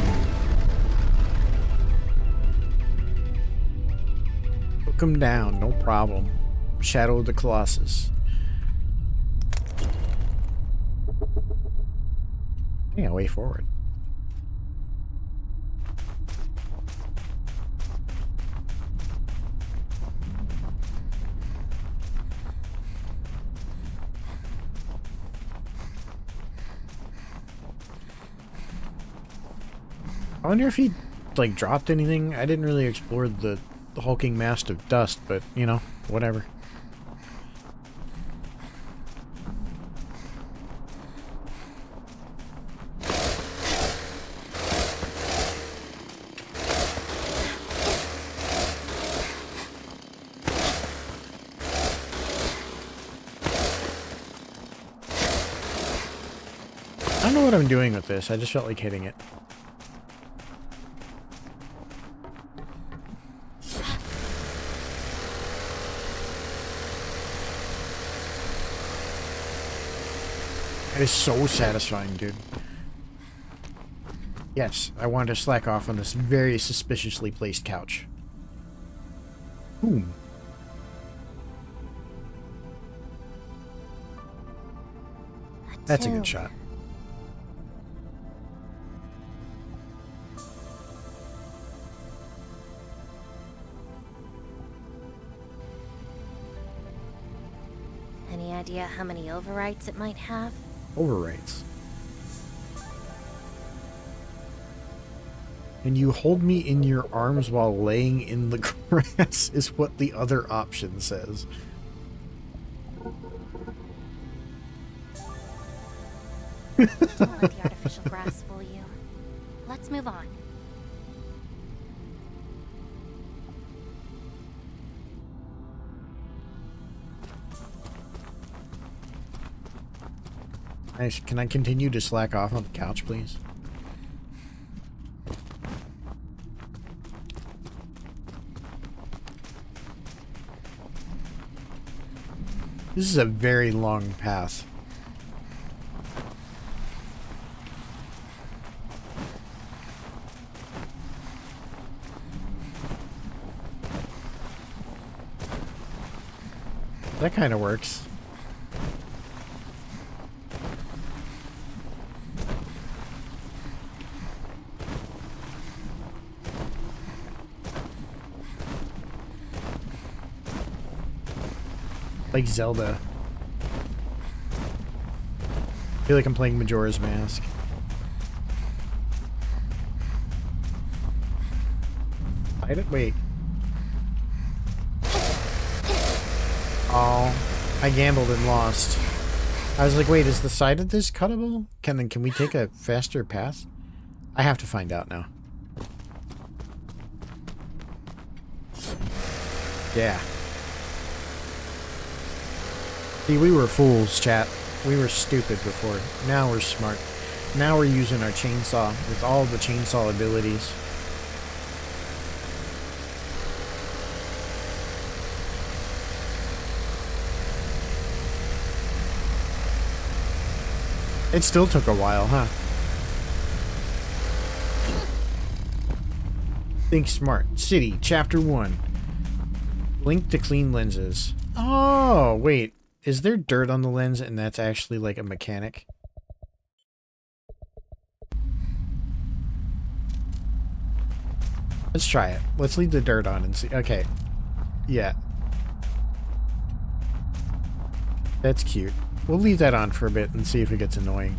Took them down, no problem. Shadow of the Colossus. Yeah, way forward. I wonder if he, like, dropped anything. I didn't really explore the hulking mast of dust, but, you know, whatever. I don't know what I'm doing with this. I just felt like hitting it. It is so satisfying, dude. Yes, I want to slack off on this very suspiciously placed couch. Boom. That's a good shot. Any idea how many overwrites it might have? Overwrites. And you hold me in your arms while laying in the grass is what the other option says. Don't let the artificial grass fool you. Let's move on. Nice. Can I continue to slack off on the couch, please? This is a very long path. That kind of works. Like Zelda. I feel like I'm playing Majora's Mask. Wait. Oh, I gambled and lost. I was like, wait, is the side of this cuttable? Can we take a faster path? I have to find out now. Yeah. See, we were fools, chat. We were stupid before. Now we're smart. Now we're using our chainsaw with all the chainsaw abilities. It still took a while, huh? Think Smart. City, Chapter 1. Link to clean lenses. Oh, wait. Is there dirt on the lens and that's actually like a mechanic? Let's try it. Let's leave the dirt on and see. Okay. Yeah. That's cute. We'll leave that on for a bit and see if it gets annoying.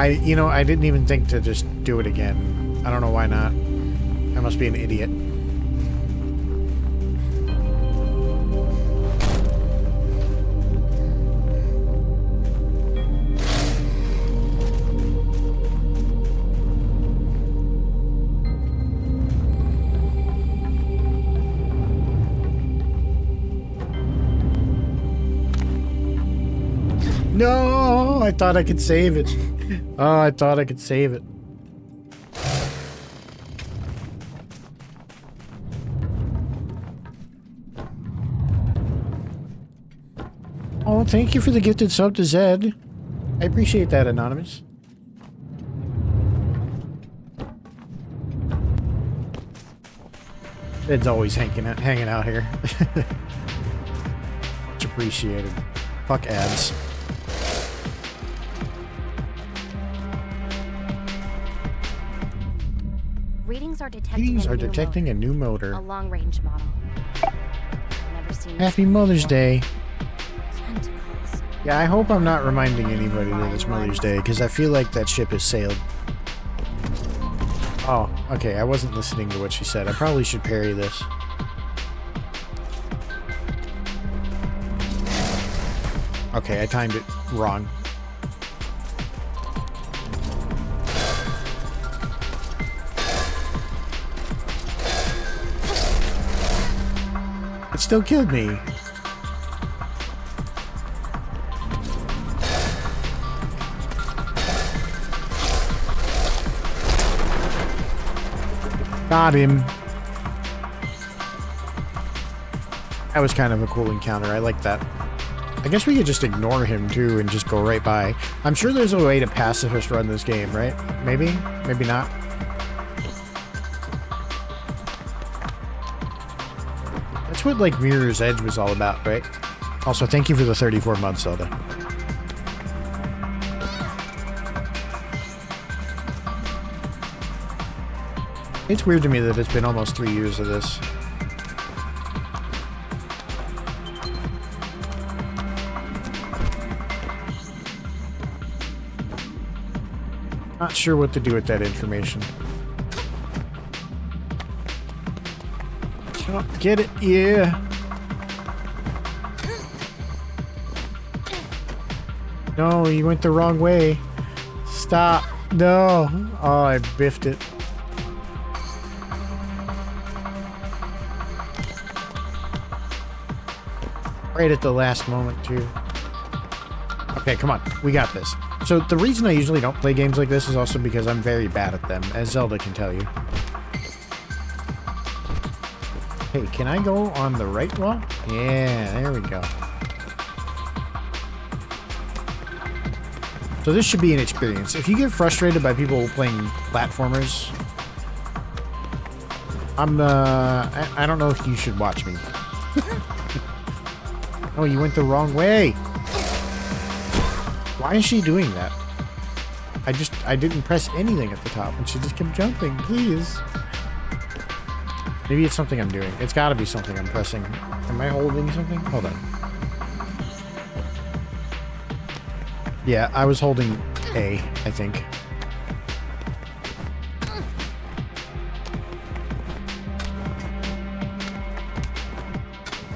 I didn't even think to just do it again. I don't know why not. I must be an idiot. No, I thought I could save it. Oh, I thought I could save it. Oh, thank you for the gifted sub to Zed. I appreciate that, Anonymous. Zed's always hanging out here. Much appreciated. Fuck ads. Readings are detecting a new motor. A long-range model. Never seen Happy Mother's Day. Tentacles. Yeah, I hope I'm not reminding anybody that it's Mother's Day, because I feel like that ship has sailed. Oh, okay, I wasn't listening to what she said. I probably should parry this. Okay, I timed it wrong. It still killed me. Got him. That was kind of a cool encounter. I like that. I guess we could just ignore him too and just go right by. I'm sure there's a way to pacifist run this game, right? Maybe? Maybe not. That's what like Mirror's Edge was all about, right? Also, thank you for the 34 months, Zelda. It's weird to me that it's been almost 3 years of this. Not sure what to do with that information. Oh, get it? Yeah. No, you went the wrong way. Stop. No. Oh, I biffed it. Right at the last moment, too. Okay, come on. We got this. So the reason I usually don't play games like this is also because I'm very bad at them, as Zelda can tell you. Hey, can I go on the right wall? Yeah, there we go. So this should be an experience. If you get frustrated by people playing platformers, I don't know if you should watch me. Oh, you went the wrong way. Why is she doing that? I didn't press anything at the top and she just kept jumping, please. Maybe it's something I'm doing. It's gotta be something I'm pressing. Am I holding something? Hold on. Yeah, I was holding A, I think.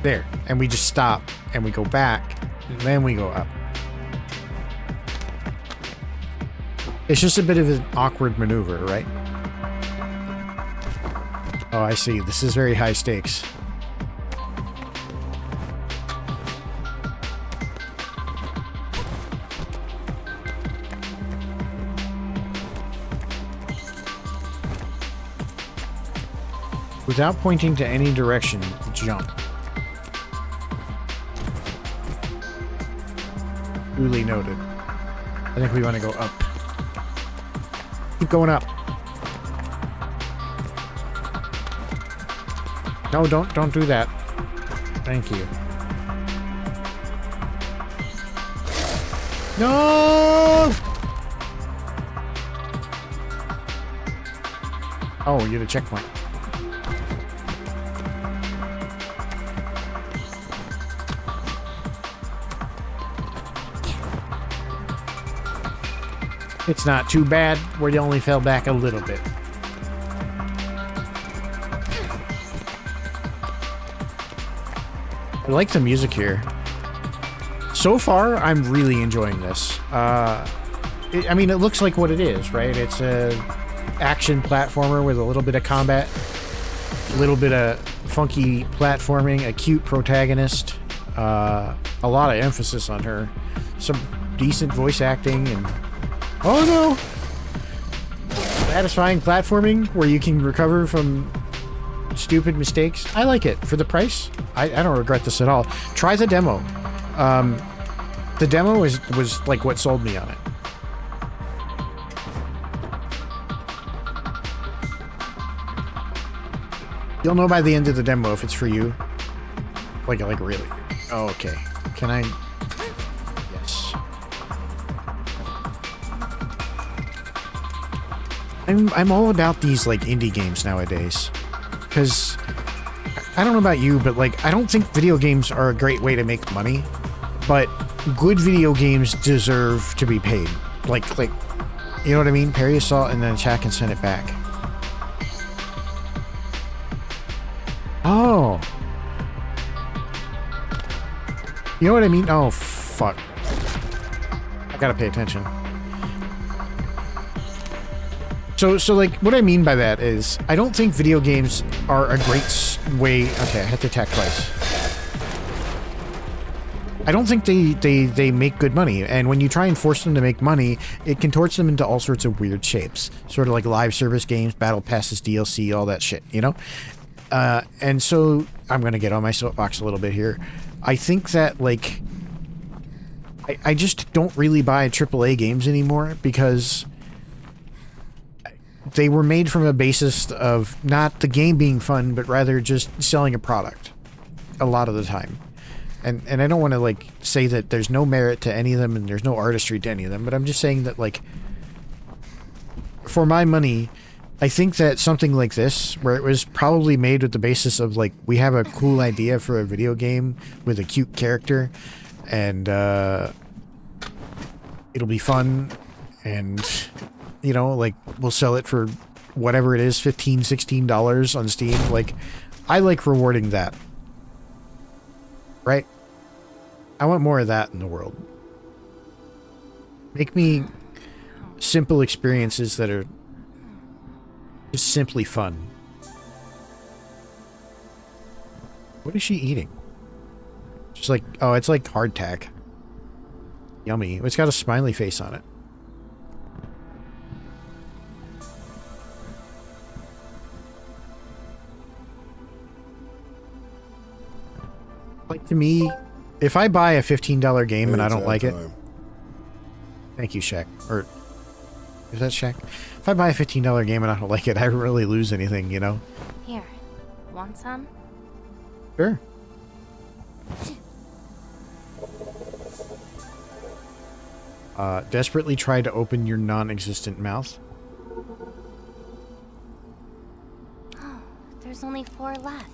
There. And we just stop and we go back and then we go up. It's just a bit of an awkward maneuver, right? Oh, I see. This is very high stakes. Without pointing to any direction, jump. Duly noted. I think we want to go up. Keep going up. No, don't do that. Thank you. No! Oh, you're the checkpoint. It's not too bad. We only fell back a little bit. I like the music here. So far, I'm really enjoying this. I mean, it looks like what it is, right? It's a action platformer with a little bit of combat, a little bit of funky platforming, a cute protagonist, a lot of emphasis on her, some decent voice acting, and oh no! Satisfying platforming where you can recover from stupid mistakes. I like it. For the price, I don't regret this at all. Try the demo. The demo was like what sold me on it. You'll know by the end of the demo if it's for you. Like really. Oh, okay. Can I? Yes. I'm all about these like indie games nowadays, because I don't know about you, but like I don't think video games are a great way to make money, but good video games deserve to be paid. Like you know what I mean? Parry assault and then attack and send it back. Oh. You know what I mean? Oh, fuck. I gotta pay attention. So like, what I mean by that is, I don't think video games are a great way... Okay, I had to attack twice. I don't think they make good money, and when you try and force them to make money, it contorts them into all sorts of weird shapes. Sort of like live service games, battle passes, DLC, all that shit, you know? And so, I'm gonna get on my soapbox a little bit here. I think that, like, I just don't really buy AAA games anymore, because they were made from a basis of not the game being fun, but rather just selling a product a lot of the time. And I don't want to, like, say that there's no merit to any of them and there's no artistry to any of them, but I'm just saying that, like, for my money, I think that something like this, where it was probably made with the basis of, like, we have a cool idea for a video game with a cute character, and it'll be fun, and, you know, like, we'll sell it for whatever it is, $15, $16 on Steam. Like, I like rewarding that. Right? I want more of that in the world. Make me simple experiences that are just simply fun. What is she eating? She's like, oh, it's like hardtack. Yummy. It's got a smiley face on it. Like, to me, if I buy a $15 game and I don't like it... Thank you, Shaq. Or, is that Shaq? If I buy a $15 game and I don't like it, I don't really lose anything, you know? Here, want some? Sure. Desperately try to open your non-existent mouth. Oh, there's only 4 left.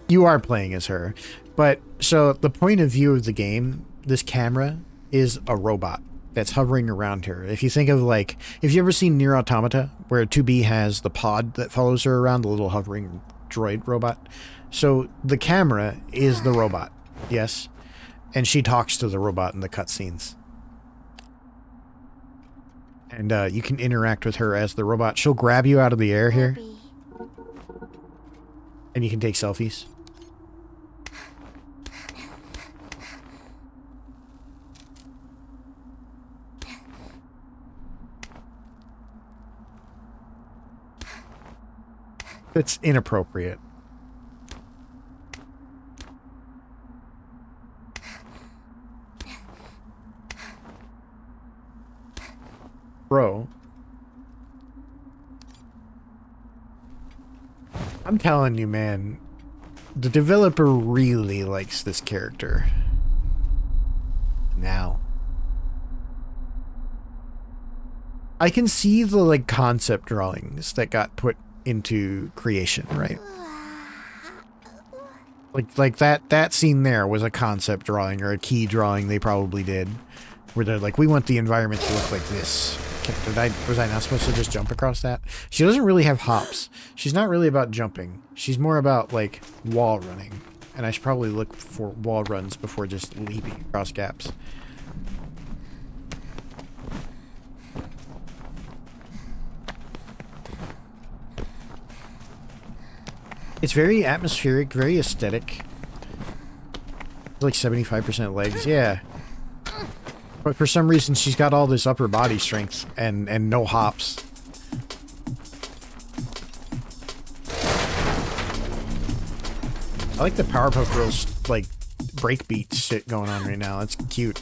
You are playing as her. But, so, the point of view of the game, this camera, is a robot that's hovering around her. If you think of, like, if you ever seen Nier Automata, where 2B has the pod that follows her around, the little hovering droid robot. So, the camera is the robot, yes? And she talks to the robot in the cutscenes. And, you can interact with her as the robot. She'll grab you out of the air here. And you can take selfies. It's inappropriate. Bro. I'm telling you, man. The developer really likes this character. Now. I can see the, like, concept drawings that got put into creation, right? Like that scene there was a concept drawing or a key drawing they probably did, where they're like, we want the environment to look like this. Was I not supposed to just jump across that? She doesn't really have hops. She's not really about jumping. She's more about, like, wall running. And I should probably look for wall runs before just leaping across gaps. It's very atmospheric, very aesthetic. It's like 75% legs, yeah. But for some reason, she's got all this upper body strength and no hops. I like the Powerpuff Girls, like, breakbeat shit going on right now. That's cute.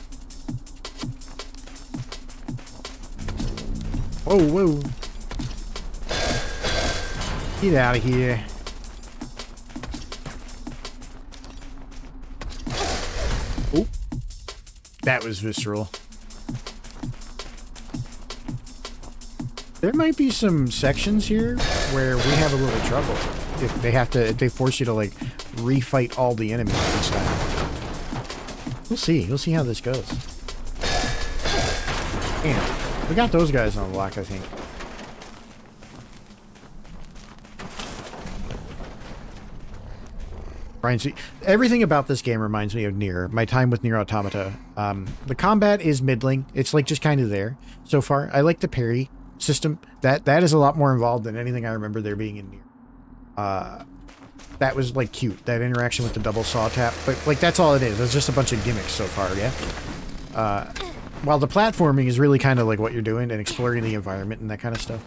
Whoa, whoa. Get out of here. Oh. That was visceral. There might be some sections here where we have a little trouble. If they force you to, like, refight all the enemies each time. We'll see. We'll see how this goes. Damn. We got those guys on lock, I think. Everything about this game reminds me of Nier. My time with Nier Automata. The combat is middling. It's, like, just kind of there so far. I like the parry system. That is a lot more involved than anything I remember there being in Nier. That was, like, cute. That interaction with the double saw tap. But, like, that's all it is. It's just a bunch of gimmicks so far, yeah? While the platforming is really kind of like what you're doing and exploring the environment and that kind of stuff.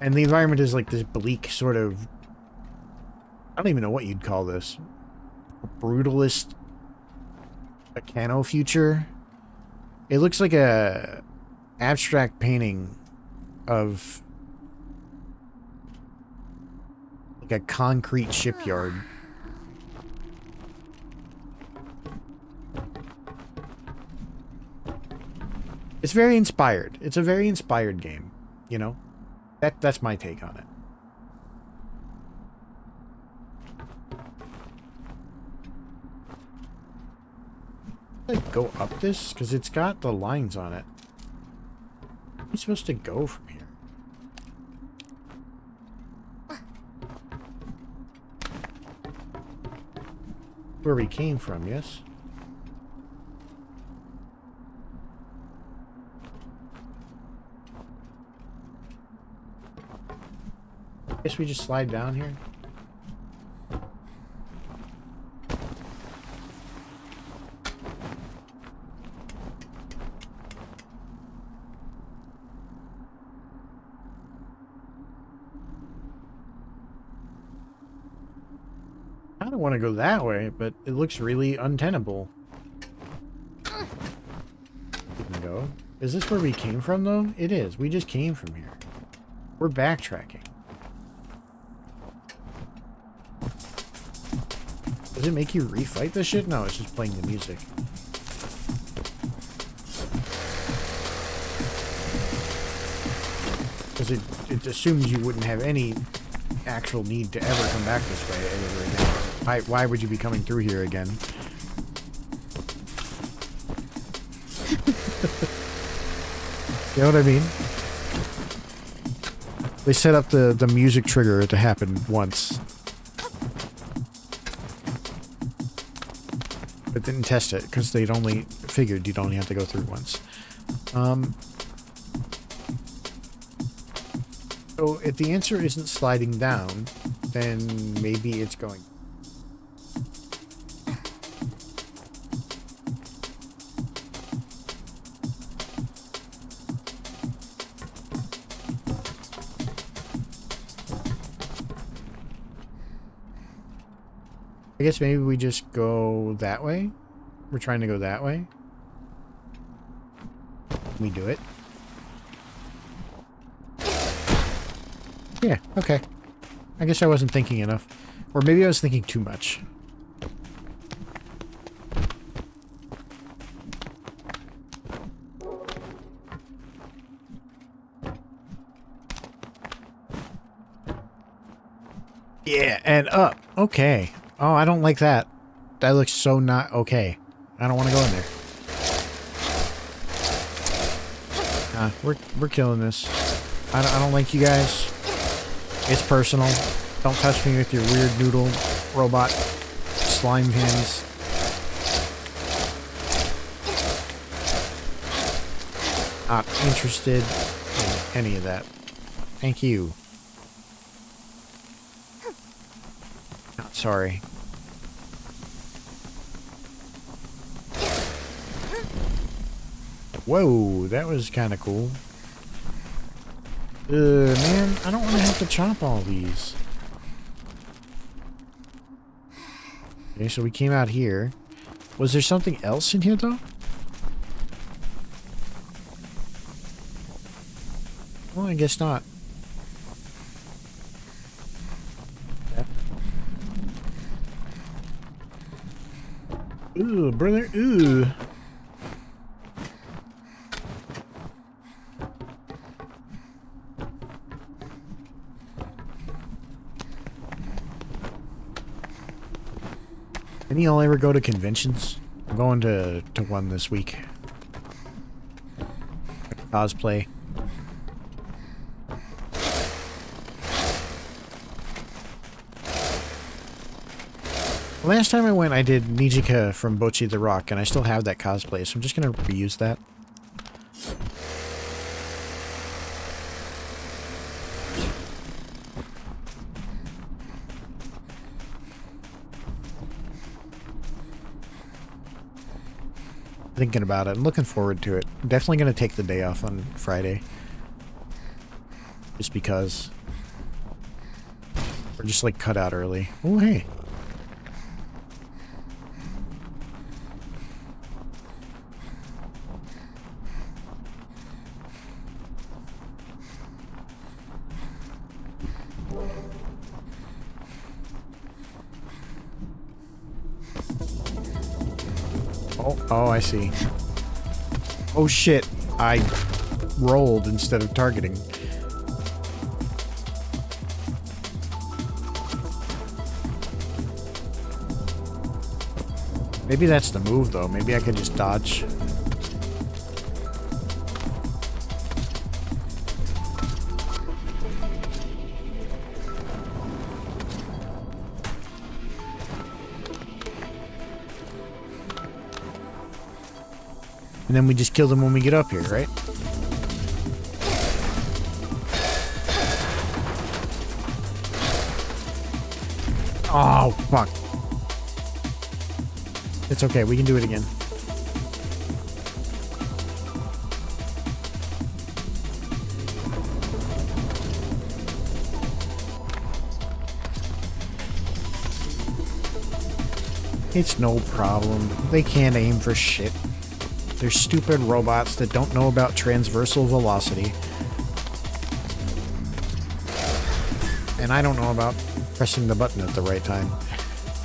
And the environment is like this bleak sort of... I don't even know what you'd call this. A brutalist... a cano future? It looks like a abstract painting of... like a concrete shipyard. It's very inspired. It's a very inspired game, you know? That's my take on it. Like, go up this? Because it's got the lines on it. Where are you supposed to go from here? Where we came from, yes? Guess we just slide down here. I don't want to go that way, but it looks really untenable. We can go. Is this where we came from, though? It is. We just came from here. We're backtracking. Does it make you refight this shit? No, it's just playing the music. Because it assumes you wouldn't have any actual need to ever come back this way ever again. Why would you be coming through here again? You know what I mean? They set up the music trigger to happen once. But didn't test it, because they'd only figured you'd only have to go through once. So if the answer isn't sliding down, then maybe it's going... I guess maybe we just go that way. We're trying to go that way. Can we do it? Yeah, okay. I guess I wasn't thinking enough. Or maybe I was thinking too much. Yeah, and up. Okay. Oh, I don't like that. That looks so not okay. I don't want to go in there. We're killing this. I don't like you guys. It's personal. Don't touch me with your weird noodle robot slime hands. Not interested in any of that. Thank you. Not sorry. Whoa, that was kind of cool. Man, I don't want to have to chop all these. Okay, so we came out here. Was there something else in here, though? Well, I guess not. Ooh, brother, ooh. Any y'all ever go to conventions? I'm going to one this week. Cosplay. Last time I went, I did Nijika from Bocchi the Rock, and I still have that cosplay, so I'm just gonna reuse that. thinking about it. I'm looking forward to it. I'm definitely going to take the day off on Friday. Just because. Or just like cut out early. Oh, hey. Oh, I see. Oh shit, I rolled instead of targeting. Maybe that's the move though, maybe I could just dodge. And then we just kill them when we get up here, right? Oh, fuck. It's okay, we can do it again. It's no problem. They can't aim for shit. They're stupid robots that don't know about transversal velocity. And I don't know about pressing the button at the right time.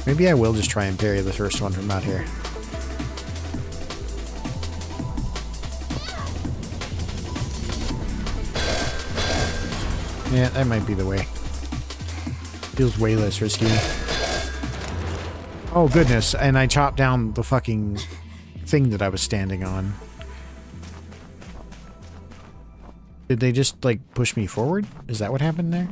Maybe I will just try and parry the first one from out here. Yeah, that might be the way. Feels way less risky. Oh goodness, and I chopped down the fucking thing that I was standing on. Did they just, like, push me forward? Is that what happened there?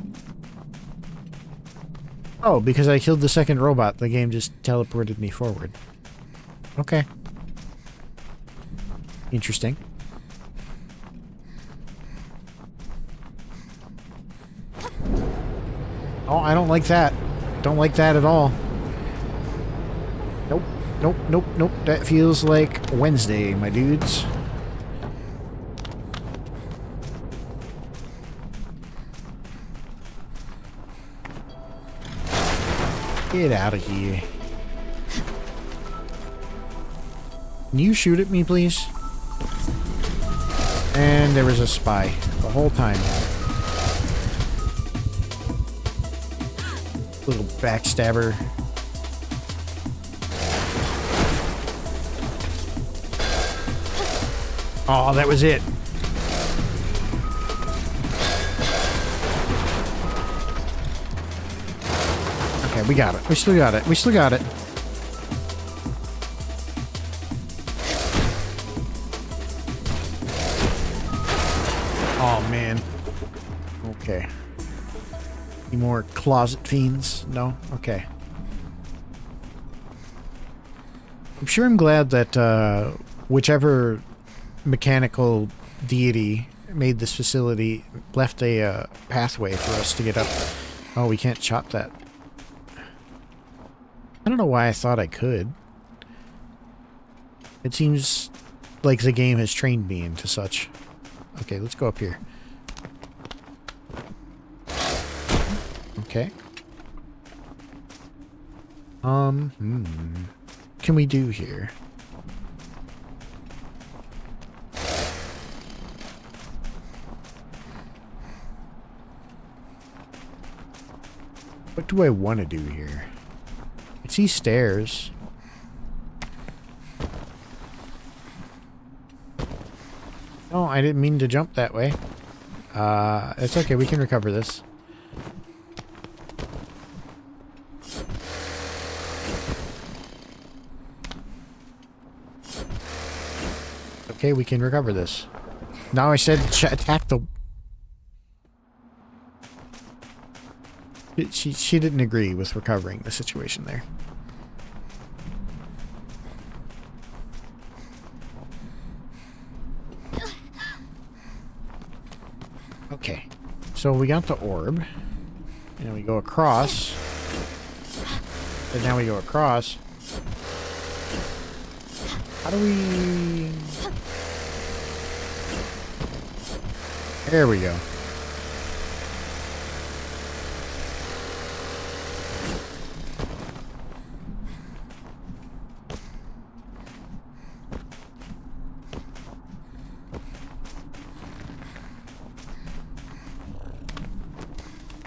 Oh, because I killed the second robot, the game just teleported me forward. Okay. Interesting. Oh, I don't like that. Don't like that at all. Nope. Nope, nope, nope. That feels like Wednesday, my dudes. Get out of here. Can you shoot at me, please? And there was a spy the whole time. Little backstabber. Oh, that was it. Okay, we got it. We still got it. We still got it. Oh, man. Okay. Any more closet fiends? No? Okay. I'm sure I'm glad that whichever mechanical deity made this facility left a pathway for us to get up. Oh, we can't chop that. I don't know why I thought I could. It seems like the game has trained me into such. Okay, let's go up here. Okay. Can we do here? What do I want to do here? I see stairs. Oh, I didn't mean to jump that way. It's okay, we can recover this. Okay, we can recover this. Now I said attack the... She didn't agree with recovering the situation there. Okay, so we got the orb, and we go across, and now we go across. How do we... There we go.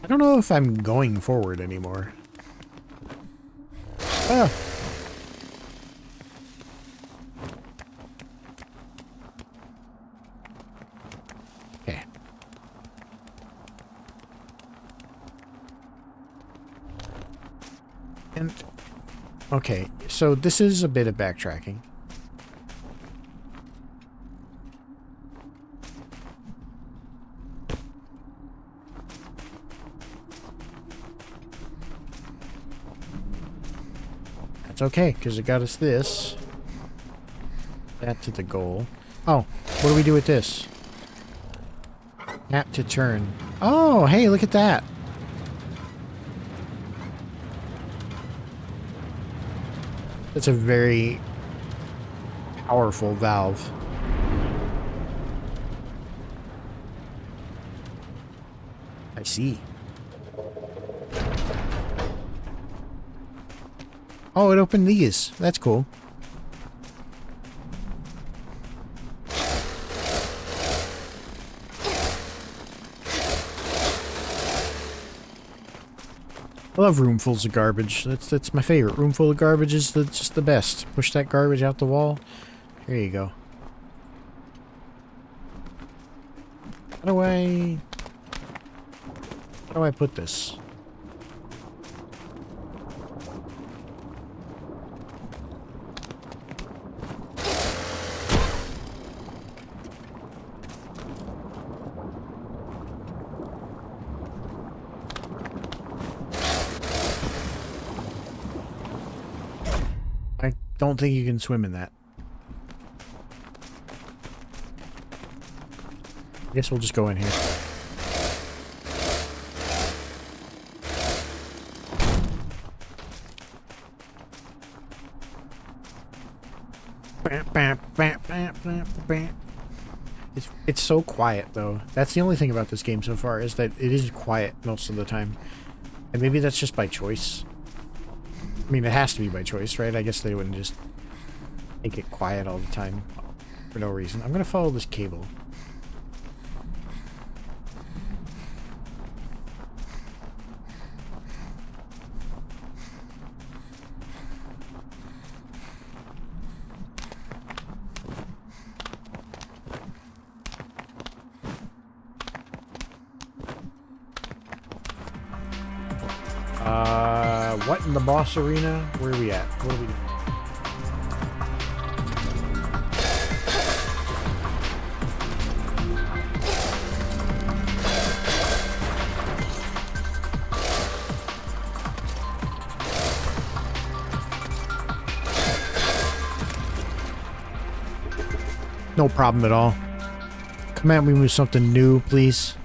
I don't know if I'm going forward anymore. Ah. Okay. And okay, so this is a bit of backtracking. It's okay, because it got us this. That to the goal. Oh, what do we do with this? Tap to turn. Oh, hey, look at that. That's a very powerful valve. I see. Oh, it opened these. That's cool. I love roomfuls of garbage. That's my favorite. Roomful of garbage is just the best. Push that garbage out the wall. There you go. How do I put this? I don't think you can swim in that. I guess we'll just go in here. It's so quiet though. That's the only thing about this game so far, is that it is quiet most of the time. And maybe that's just by choice. I mean, it has to be by choice, right? I guess they wouldn't just make it quiet all the time for no reason. I'm gonna follow this cable. What in the boss arena? Where are we at? What are we doing? No problem at all. Come at me with something new, please.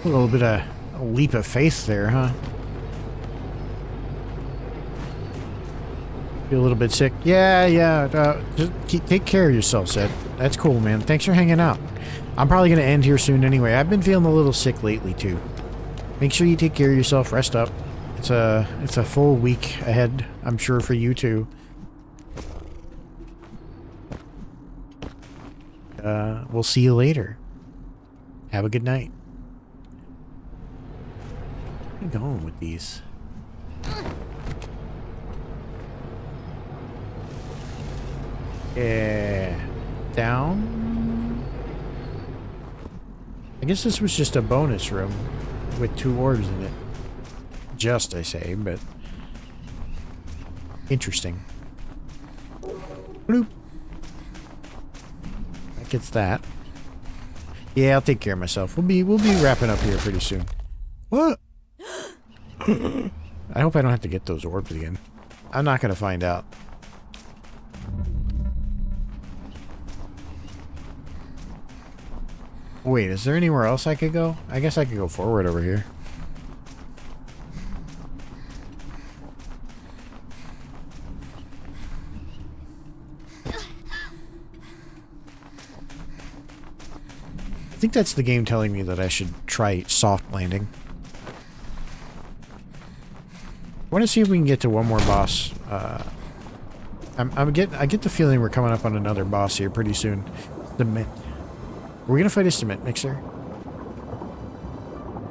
A little bit of a leap of faith there, huh? Feel a little bit sick? Yeah. Just take care of yourself, Seth. That's cool, man. Thanks for hanging out. I'm probably going to end here soon anyway. I've been feeling a little sick lately, too. Make sure you take care of yourself. Rest up. It's a full week ahead, I'm sure, for you, too. We'll see you later. Have a good night. Where are you going with these? Yeah. Down? I guess this was just a bonus room with 2 orbs in it. Just, I say, but... interesting. Bloop. That gets that. Yeah, I'll take care of myself. We'll be wrapping up here pretty soon. What? I hope I don't have to get those orbs again. I'm not going to find out. Wait, is there anywhere else I could go? I guess I could go forward over here. I think that's the game telling me that I should try soft landing. I want to see if we can get to one more boss. I get the feeling we're coming up on another boss here pretty soon. Cement. Are we gonna fight a cement mixer?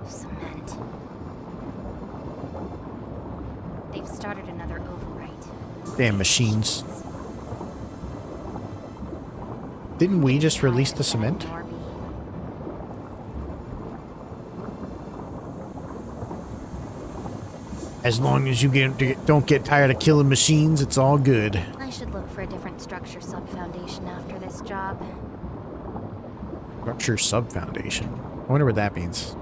Cement. They've started another overwrite. Damn machines. Didn't we just release the cement? As long as you don't get tired of killing machines, it's all good. I should look for a different structure sub-foundation after this job. Structure sub-foundation? I wonder what that means.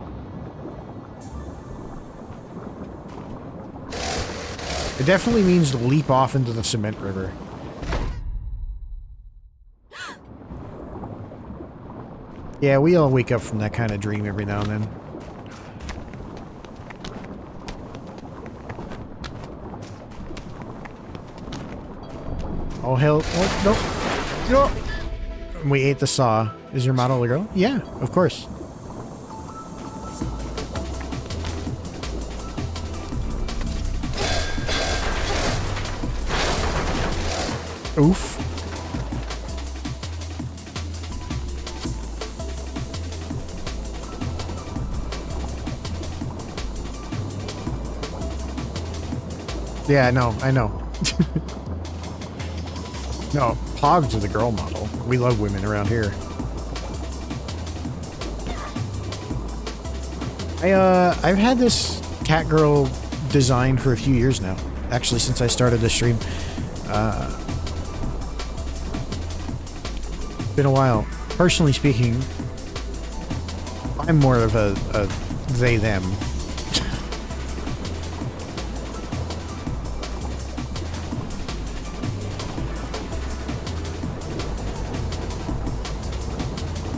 It definitely means to leap off into the cement river. Yeah, we all wake up from that kind of dream every now and then. Oh, hell. Oh, no. No. We ate the saw. Is your model a girl? Yeah, of course. Oof. Yeah, I know. No, Pog's the girl model. We love women around here. I've had this cat girl design for a few years now. Actually, since I started this stream. Been a while. Personally speaking, I'm more of a they-them.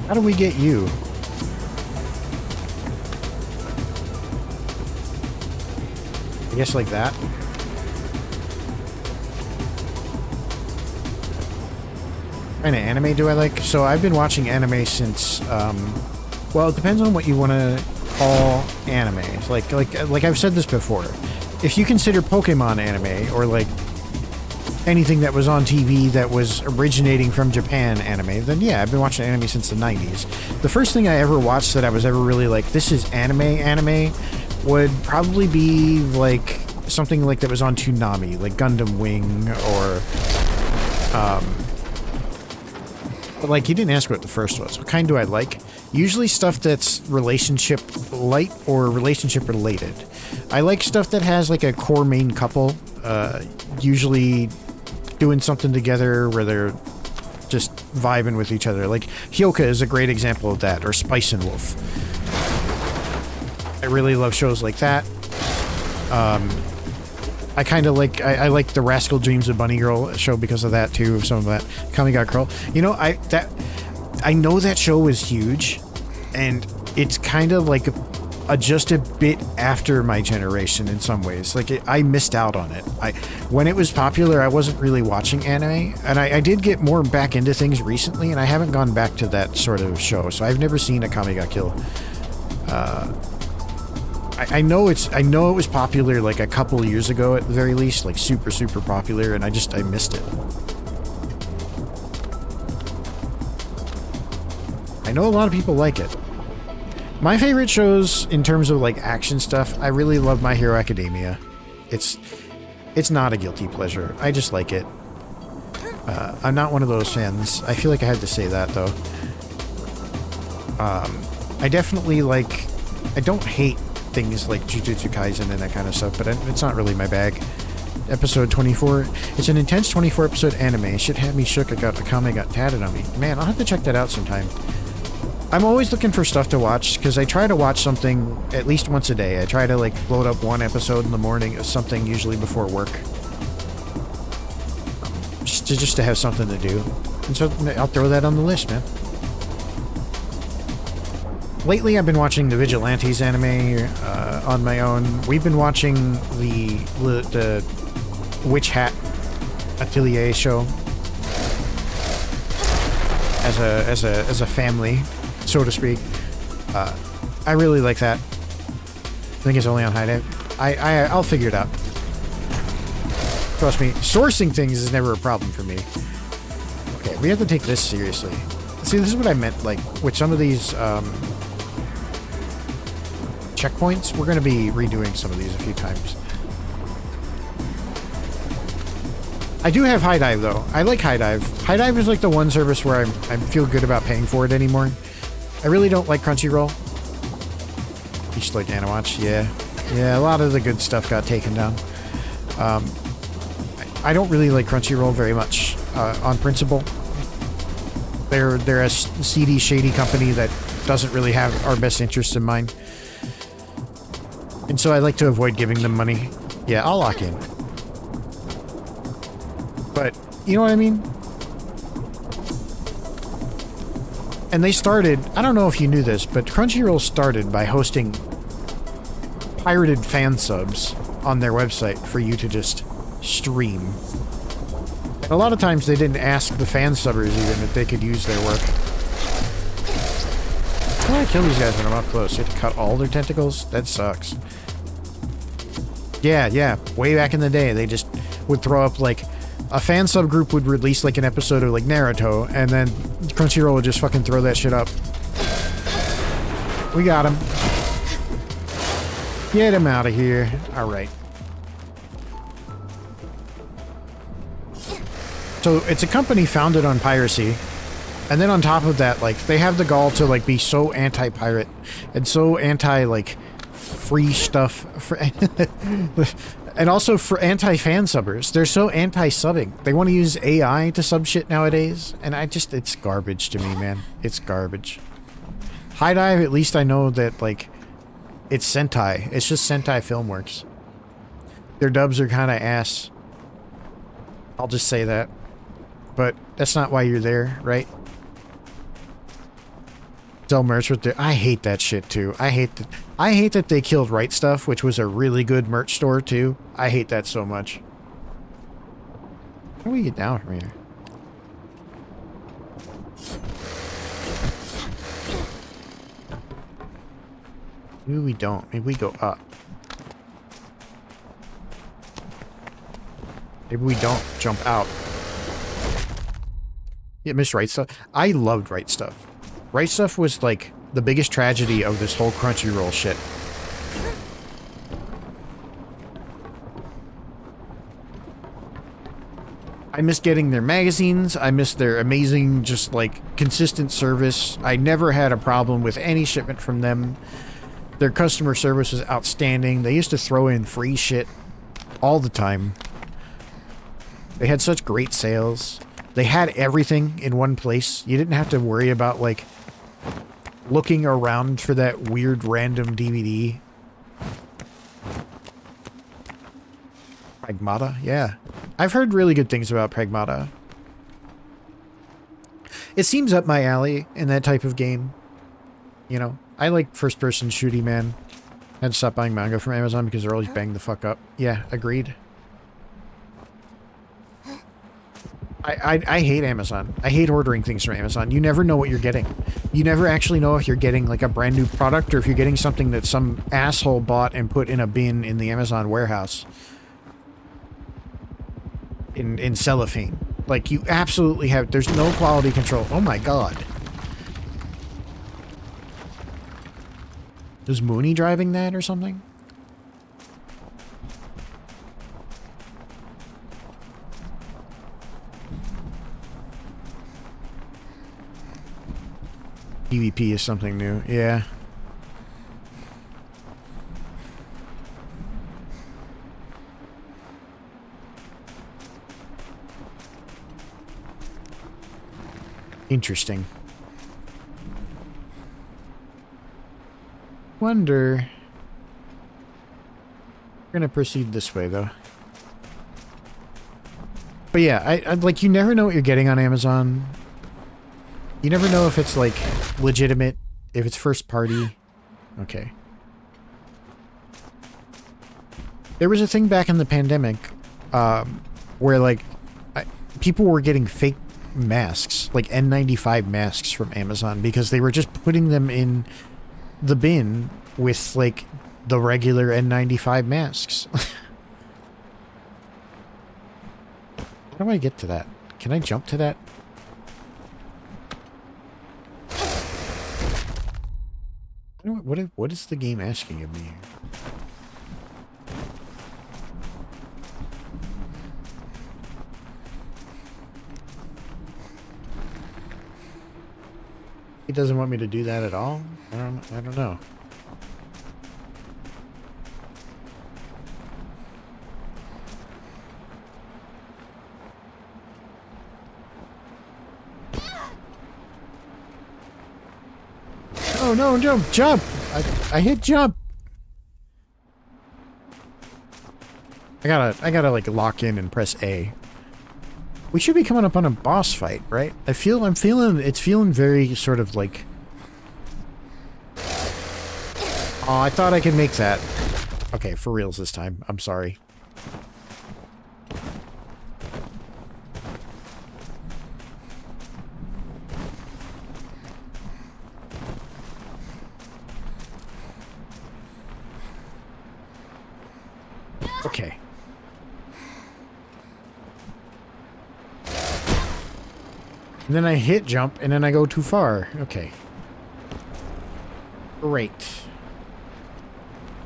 How do we get you? I guess like that. What kind of anime do I like? So I've been watching anime since, well, it depends on what you want to call anime. Like I've said this before. If you consider Pokemon anime, or like anything that was on TV that was originating from Japan anime, then yeah, I've been watching anime since the 90s. The first thing I ever watched that I was ever really like, this is anime, would probably be like something like that was on Toonami, like Gundam Wing, or but like, you didn't ask what the first was. What kind do I like? Usually stuff that's relationship light or relationship related. I like stuff that has like a core main couple, usually doing something together where they're just vibing with each other. Like Hyoka is a great example of that, or Spice and Wolf. I really love shows like that. I kind of like, I like the Rascal Dreams of Bunny Girl show because of that too, some of that. Kamiga Curl. You know, I know that show was huge, and it's kind of like just a bit after my generation in some ways. Like, I missed out on it. When it was popular, I wasn't really watching anime, and I did get more back into things recently, and I haven't gone back to that sort of show, so I've never seen a Kamiga Kill. I know it was popular like a couple years ago at the very least, like super popular, and I missed it. I know a lot of people like it. My favorite shows in terms of like action stuff, I really love My Hero Academia. It's not a guilty pleasure. I just like it. I'm not one of those fans. I feel like I had to say that though. I definitely like, I don't hate things like Jujutsu Kaisen and that kind of stuff, but it's not really my bag. Episode 24. It's an intense 24 episode anime. It should have me shook. A comment got tatted on me. Man, I'll have to check that out sometime. I'm always looking for stuff to watch, because I try to watch something at least once a day. I try to like load up one episode in the morning of something, usually before work. Just to have something to do. And so I'll throw that on the list, man. lately I've been watching the Vigilantes anime on my own. We've been watching the Witch Hat Atelier show as a family, so to speak. I really like that. I think it's only on High Dive. I'll figure it out. Trust me, sourcing things is never a problem for me. Okay, we have to take this seriously. See, this is what I meant, like, with some of these, checkpoints. We're going to be redoing some of these a few times. I do have High Dive, though. I like High Dive. High Dive is, like, the one service where I feel good about paying for it anymore. I really don't like Crunchyroll. Used to like Animatch, yeah. Yeah, a lot of the good stuff got taken down. I don't really like Crunchyroll very much, on principle. They're a seedy, shady company that doesn't really have our best interests in mind. And so I like to avoid giving them money. Yeah, I'll lock in. But, you know what I mean? And they started, I don't know if you knew this, but Crunchyroll started by hosting pirated fan subs on their website for you to just stream. And a lot of times they didn't ask the fan subbers even if they could use their work. How do I kill these guys when I'm up close? You have to cut all their tentacles? That sucks. Yeah. Way back in the day, they just would throw up, like, a fan subgroup would release, like, an episode of, like, Naruto, and then Crunchyroll would just fucking throw that shit up. We got him. Get him out of here. Alright. So, it's a company founded on piracy, and then on top of that, like, they have the gall to, like, be so anti-pirate, and so anti, like, free stuff, and also for anti-fan subbers. They're so anti-subbing. They want to use AI to sub shit nowadays, and it's garbage to me, man. It's garbage. High Dive, at least I know that, like, it's Sentai. It's just Sentai Filmworks. Their dubs are kind of ass. I'll just say that. But that's not why you're there, right? Sell merch with their... I hate that shit, too. I hate that they killed Right Stuff, which was a really good merch store, too. I hate that so much. How do we get down from here? Maybe we don't. Maybe we go up. Maybe we don't jump out. Yeah, miss Right Stuff. I loved Right Stuff. Right Stuff was, like, the biggest tragedy of this whole Crunchyroll shit. I miss getting their magazines. I miss their amazing, just, like, consistent service. I never had a problem with any shipment from them. Their customer service was outstanding. They used to throw in free shit all the time. They had such great sales. They had everything in one place. You didn't have to worry about, like, looking around for that weird random DVD. Pragmata? Yeah. I've heard really good things about Pragmata. It seems up my alley in that type of game. You know, I like first-person shooty, man. I had to stop buying manga from Amazon because they're always banged the fuck up. Yeah, agreed. I hate Amazon. I hate ordering things from Amazon. You never know what you're getting. You never actually know if you're getting, like, a brand new product or if you're getting something that some asshole bought and put in a bin in the Amazon warehouse. In cellophane. Like, you absolutely have... There's no quality control. Oh my god. Is Mooney driving that or something? PvP is something new. Yeah. Interesting. Wonder. We're gonna proceed this way, though. But yeah, I like, you never know what you're getting on Amazon. You never know if it's, like, legitimate. If it's first party, okay. There was a thing back in the pandemic where, like, people were getting fake masks, like N95 masks from Amazon, because they were just putting them in the bin with, like, the regular N95 masks. How do I get to that? Can I jump to that? What is the game asking of me? It doesn't want me to do that at all? I don't know. Oh no, jump! I hit jump! I gotta like lock in and press A. We should be coming up on a boss fight, right? I'm feeling, it's feeling very sort of like... Oh, I thought I could make that. Okay, for reals this time. I'm sorry. Okay. And then I hit jump, and then I go too far. Okay. Great.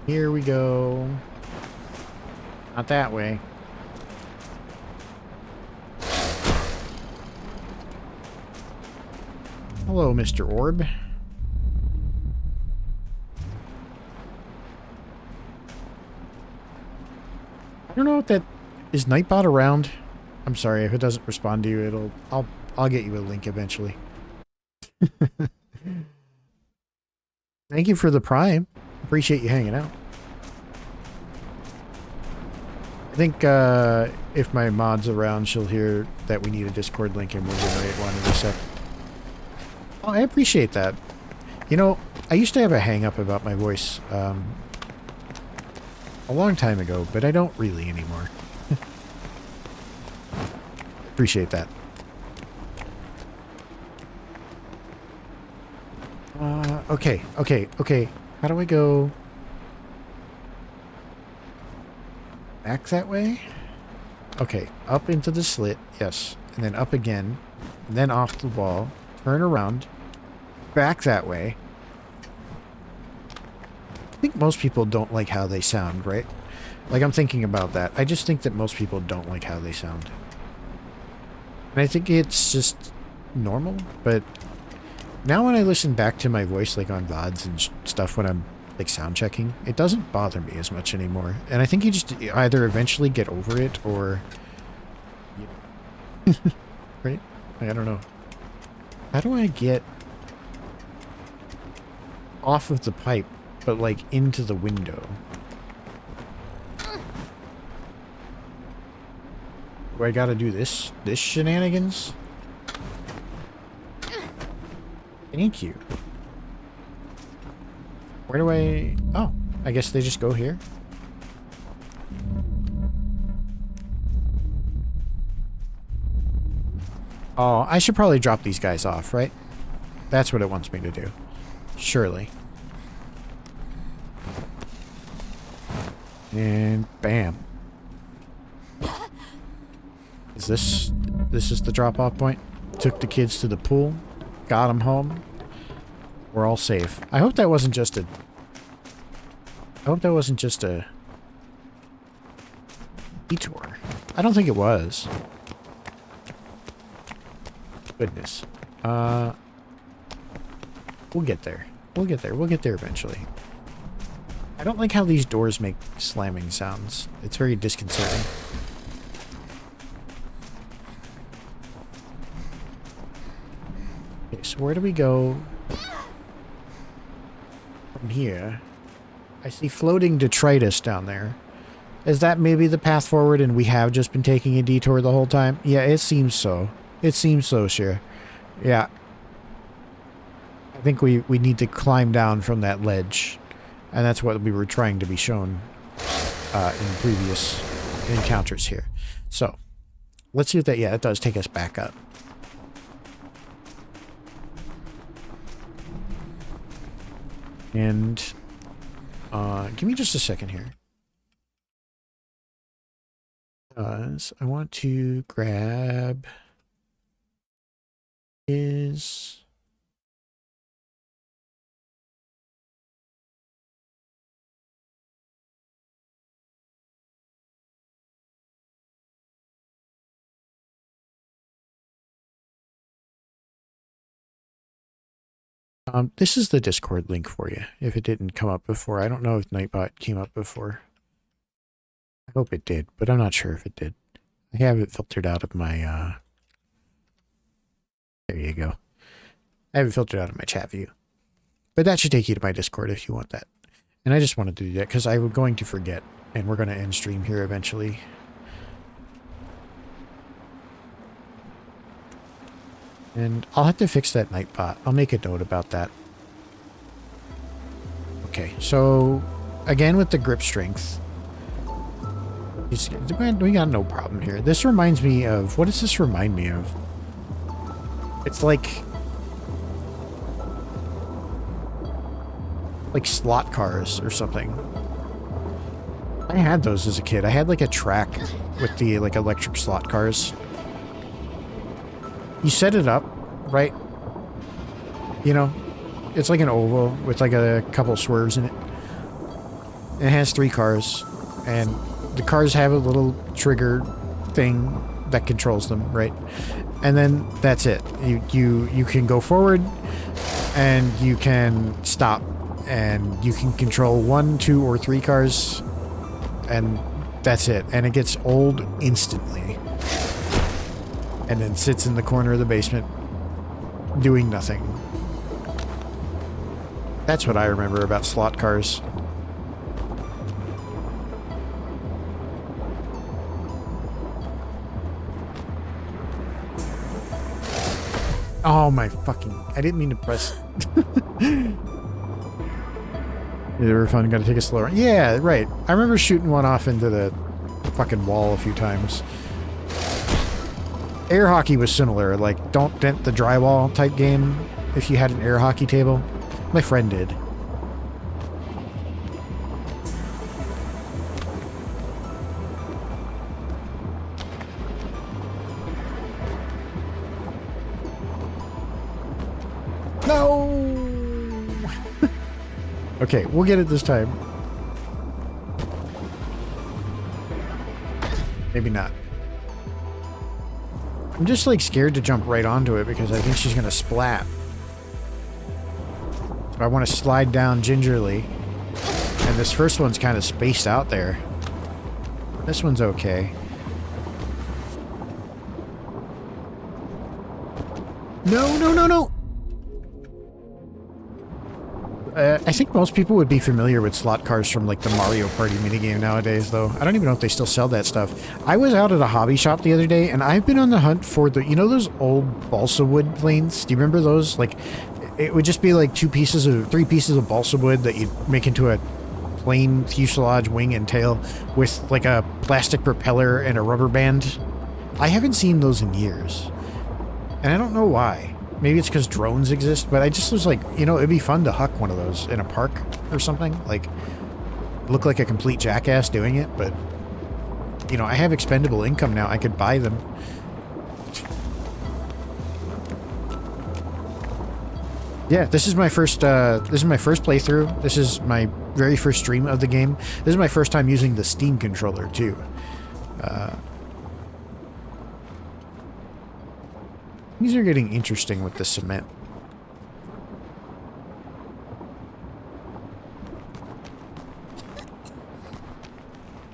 Here we go. Not that way. Hello, Mr. Orb. I don't know if that... Is Nightbot around? I'm sorry, if it doesn't respond to you, I'll get you a link eventually. Thank you for the Prime. Appreciate you hanging out. I think if my mod's around, she'll hear that we need a Discord link and we'll generate one in a sec. Oh, I appreciate that. You know, I used to have a hang-up about my voice a long time ago, but I don't really anymore. Appreciate that. Okay. How do I go back that way? Okay, up into the slit, yes. And then up again. And then off the wall. Turn around. Back that way. I think most people don't like how they sound, right? Like, I'm thinking about that. I just think that most people don't like how they sound. And I think it's just normal, but now when I listen back to my voice, like on VODs and stuff when I'm like sound checking, it doesn't bother me as much anymore. And I think you just either eventually get over it or... right? I don't know. How do I get off of the pipe, but like into the window? Do I gotta do this shenanigans? Thank you. Where do I... Oh, I guess they just go here. Oh, I should probably drop these guys off, right? That's what it wants me to do. Surely. And bam. This is the drop-off point? Took the kids to the pool. Got them home. We're all safe. I hope that wasn't just a... detour. I don't think it was. Goodness. We'll get there. We'll get there eventually. I don't like how these doors make slamming sounds. It's very disconcerting. Okay, so where do we go from here? I see floating detritus down there. Is that maybe the path forward and we have just been taking a detour the whole time? Yeah, it seems so. It seems so, sure. Yeah. I I think we need to climb down from that ledge. And that's what we were trying to be shown in previous encounters here. So, let's see if that... Yeah, it does take us back up. And... give me just a second here. I want to grab his... this is the Discord link for you, if it didn't come up before. I don't know if Nightbot came up before. I hope it did, but I'm not sure if it did. I have it filtered out of my, there you go. I have it filtered out of my chat view. But that should take you to my Discord if you want that. And I just wanted to do that because I was going to forget, and we're going to end stream here eventually. And I'll have to fix that Nightbot. I'll make a note about that. Okay, so again with the grip strength. We got no problem here. This reminds me of... What does this remind me of? It's like slot cars or something. I had those as a kid. I had like a track with the like electric slot cars. You set it up, right? You know, it's like an oval with like a couple swerves in it. And it has 3 cars, and the cars have a little trigger thing that controls them, right? And then that's it. You can go forward, and you can stop, and you can control 1, 2, or 3 cars, and that's it. And it gets old instantly. And then sits in the corner of the basement doing nothing. That's what I remember about slot cars. Oh my fucking... I didn't mean to press... They were fun, gotta take a slower... Yeah, right. I remember shooting one off into the fucking wall a few times. Air hockey was similar, like don't dent the drywall type game if you had an air hockey table. My friend did. No! Okay, we'll get it this time. Maybe not. I'm just like scared to jump right onto it because I think she's gonna splat. So I want to slide down gingerly. And this first one's kind of spaced out there. This one's okay. No, no, no, no! I think most people would be familiar with slot cars from like the Mario Party minigame nowadays, though. I don't even know if they still sell that stuff. I was out at a hobby shop the other day, and I've been on the hunt for the, you know those old balsa wood planes? Do you remember those? Like, it would just be like 3 pieces of balsa wood that you'd make into a plane fuselage, wing, and tail with like a plastic propeller and a rubber band. I haven't seen those in years. And I don't know why. Maybe it's because drones exist, but I just was like, you know, it'd be fun to huck one of those in a park or something. Like, look like a complete jackass doing it, but, you know, I have expendable income now. I could buy them. Yeah, this is my first playthrough. This is my very first stream of the game. This is my first time using the Steam controller, too. These are getting interesting with the cement.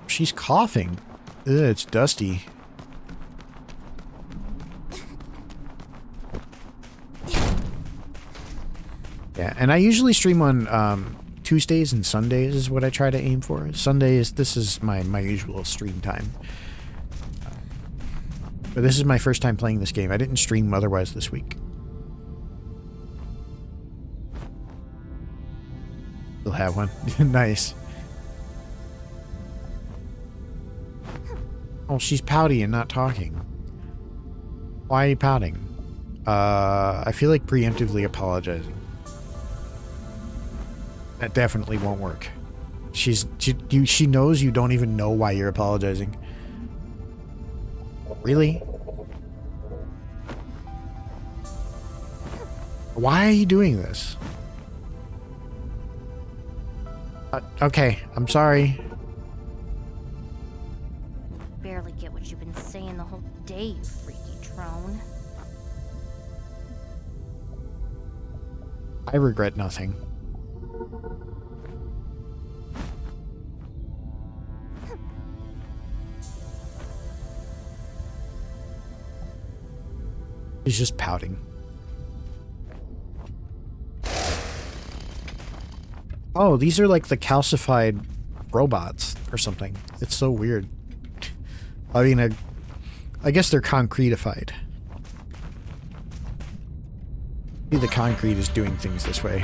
She's coughing. Ugh, it's dusty. Yeah, and I usually stream on Tuesdays and Sundays is what I try to aim for. Sundays, this is my usual stream time. But this is my first time playing this game. I didn't stream otherwise this week. have one. Nice. Oh, she's pouty and not talking. Why are you pouting? I feel like preemptively apologizing. That definitely won't work. She knows you don't even know why you're apologizing. Really? Why are you doing this? Okay, I'm sorry. Barely get what you've been saying the whole day, you freaky drone. I regret nothing. He's just pouting. Oh, these are like the calcified robots or something. It's so weird. I mean, I guess they're concretified. Maybe the concrete is doing things this way.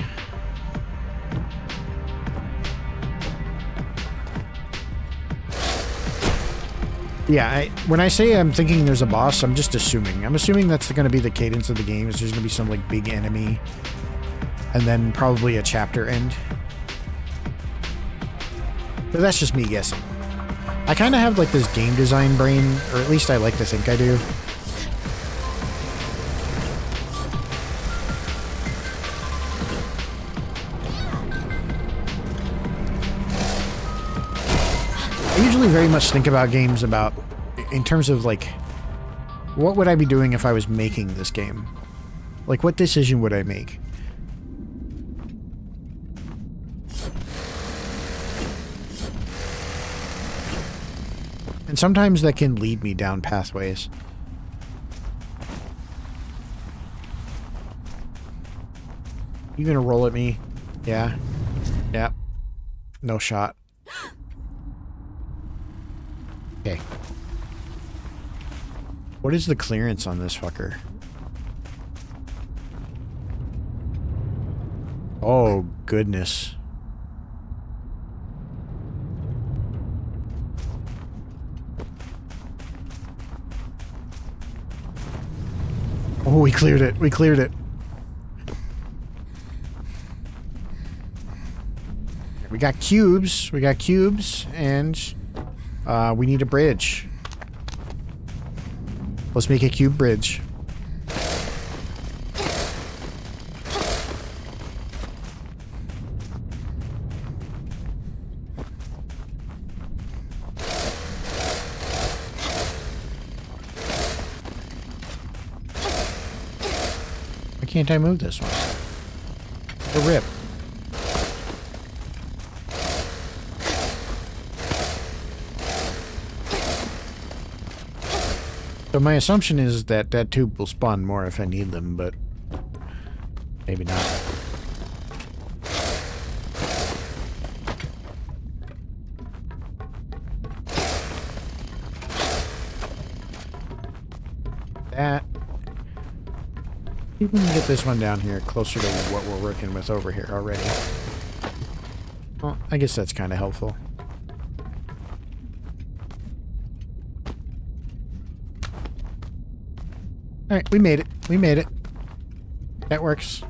Yeah, when I say I'm thinking there's a boss, I'm just assuming. I'm assuming that's going to be the cadence of the game. Is there's going to be some like big enemy, and then probably a chapter end. But that's just me guessing. I kind of have like this game design brain, or at least I like to think I do. I usually very much think about games about, in terms of like, what would I be doing if I was making this game? Like, what decision would I make? And sometimes that can lead me down pathways. You gonna roll at me? Yeah. Yeah. No shot. Okay. What is the clearance on this fucker? Oh, goodness. Oh, we cleared it. We cleared it. We got cubes. We got cubes, and we need a bridge. Let's make a cube bridge. Why can't I move this one? The rip. So my assumption is that that tube will spawn more if I need them, but maybe not. That. We can get this one down here closer to what we're working with over here already. Well, I guess that's kind of helpful. Alright, we made it. We made it. That works.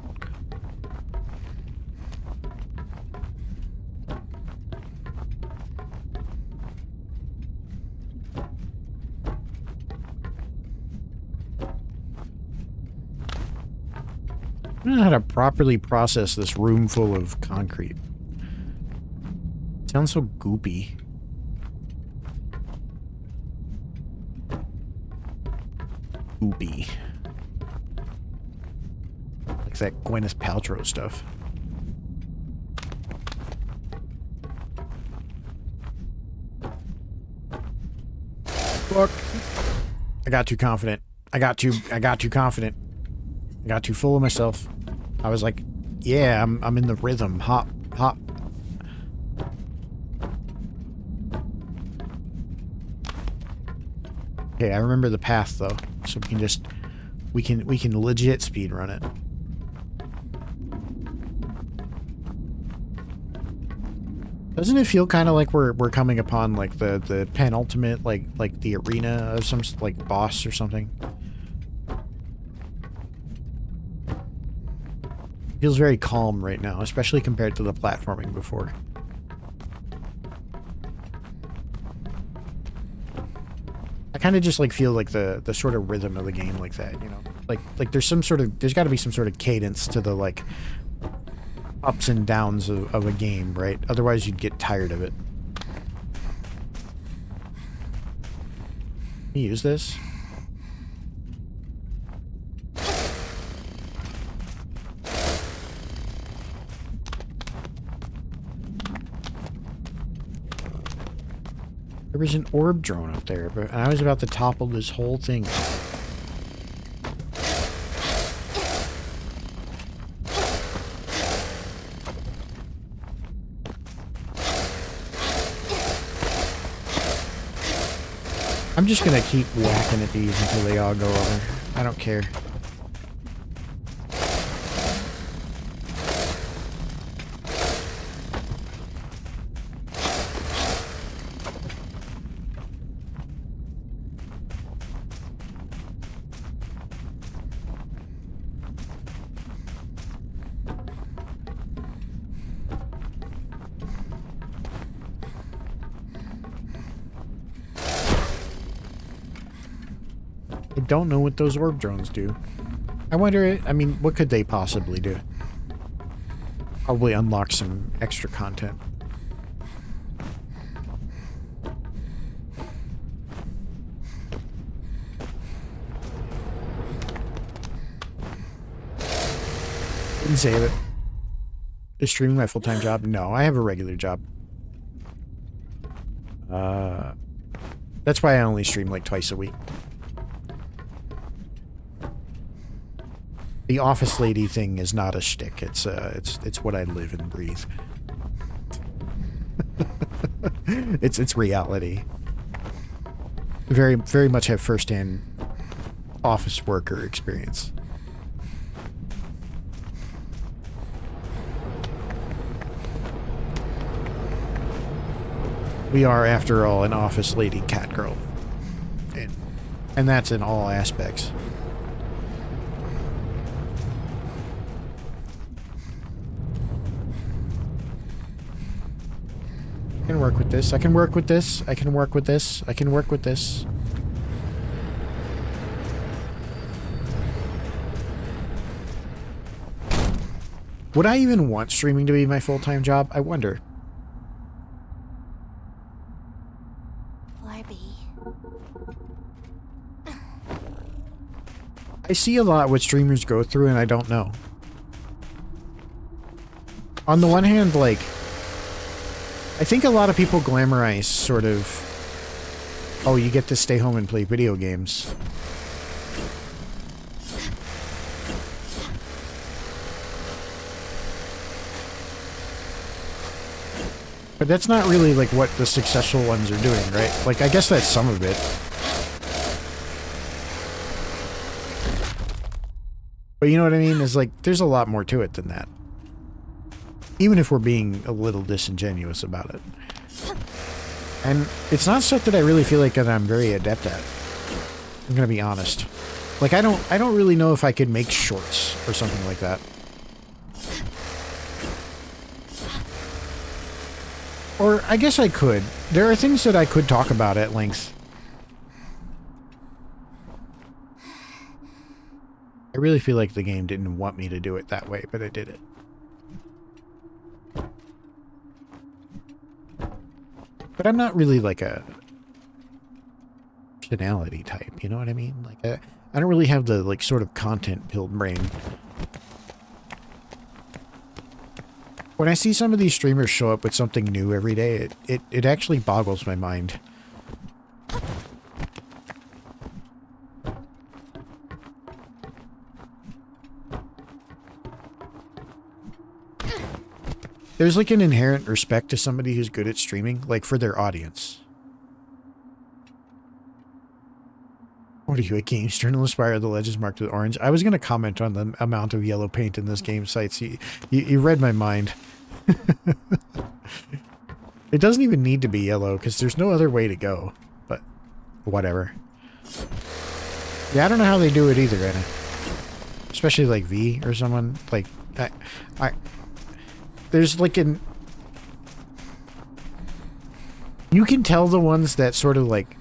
I don't know how to properly process this room full of concrete. It sounds so goopy. Goopy. Like that Gwyneth Paltrow stuff. Fuck. I got too confident. I got too confident. I got too full of myself. I was like, yeah, I'm in the rhythm. Hop, hop. Okay, I remember the path though. So we can just we can legit speed run it. Doesn't it feel kind of like we're coming upon like the penultimate like the arena of some like boss or something? Feels very calm right now, especially compared to the platforming before. I kind of just like feel like the sort of rhythm of the game like that, you know? Like there's got to be some sort of cadence to the like ups and downs of a game, right? Otherwise you'd get tired of it. Can you use this? There was an orb drone up there, but I was about to topple this whole thing. I'm just gonna keep whacking at these until they all go over. I don't care. I don't know what those orb drones do. I wonder, I mean, what could they possibly do? Probably unlock some extra content. Didn't save it. Is streaming my full-time job? No, I have a regular job. That's why I only stream like twice a week. The office lady thing is not a shtick. It's what I live and breathe. It's reality. Very much have firsthand office worker experience. We are, after all, an office lady cat girl. And that's in all aspects. I can work with this. I can work with this. I can work with this. I can work with this. Would I even want streaming to be my full-time job? I wonder. I see a lot what streamers go through and I don't know. On the one hand, like, I think a lot of people glamorize sort of, oh, you get to stay home and play video games. But that's not really like what the successful ones are doing, right? Like, I guess that's some of it. But you know what I mean? Is like, there's a lot more to it than that. Even if we're being a little disingenuous about it. And it's not stuff that I really feel like that I'm very adept at. I'm gonna be honest. Like, I don't really know if I could make shorts or something like that. Or I guess I could. There are things that I could talk about at length. I really feel like the game didn't want me to do it that way, but I did it. But I'm not really like a personality type, you know what I mean? Like, I don't really have the, like, sort of content-pilled brain. When I see some of these streamers show up with something new every day, it actually boggles my mind. There's like an inherent respect to somebody who's good at streaming, like for their audience. What are you, a games journalist? Why are the ledges marked with orange? I was going to comment on the amount of yellow paint in this game sites. You read my mind. It doesn't even need to be yellow, because there's no other way to go. But, whatever. Yeah, I don't know how they do it either, Anna. Especially, like, V or someone. Like, there's, like, an... You can tell the ones that sort of, like,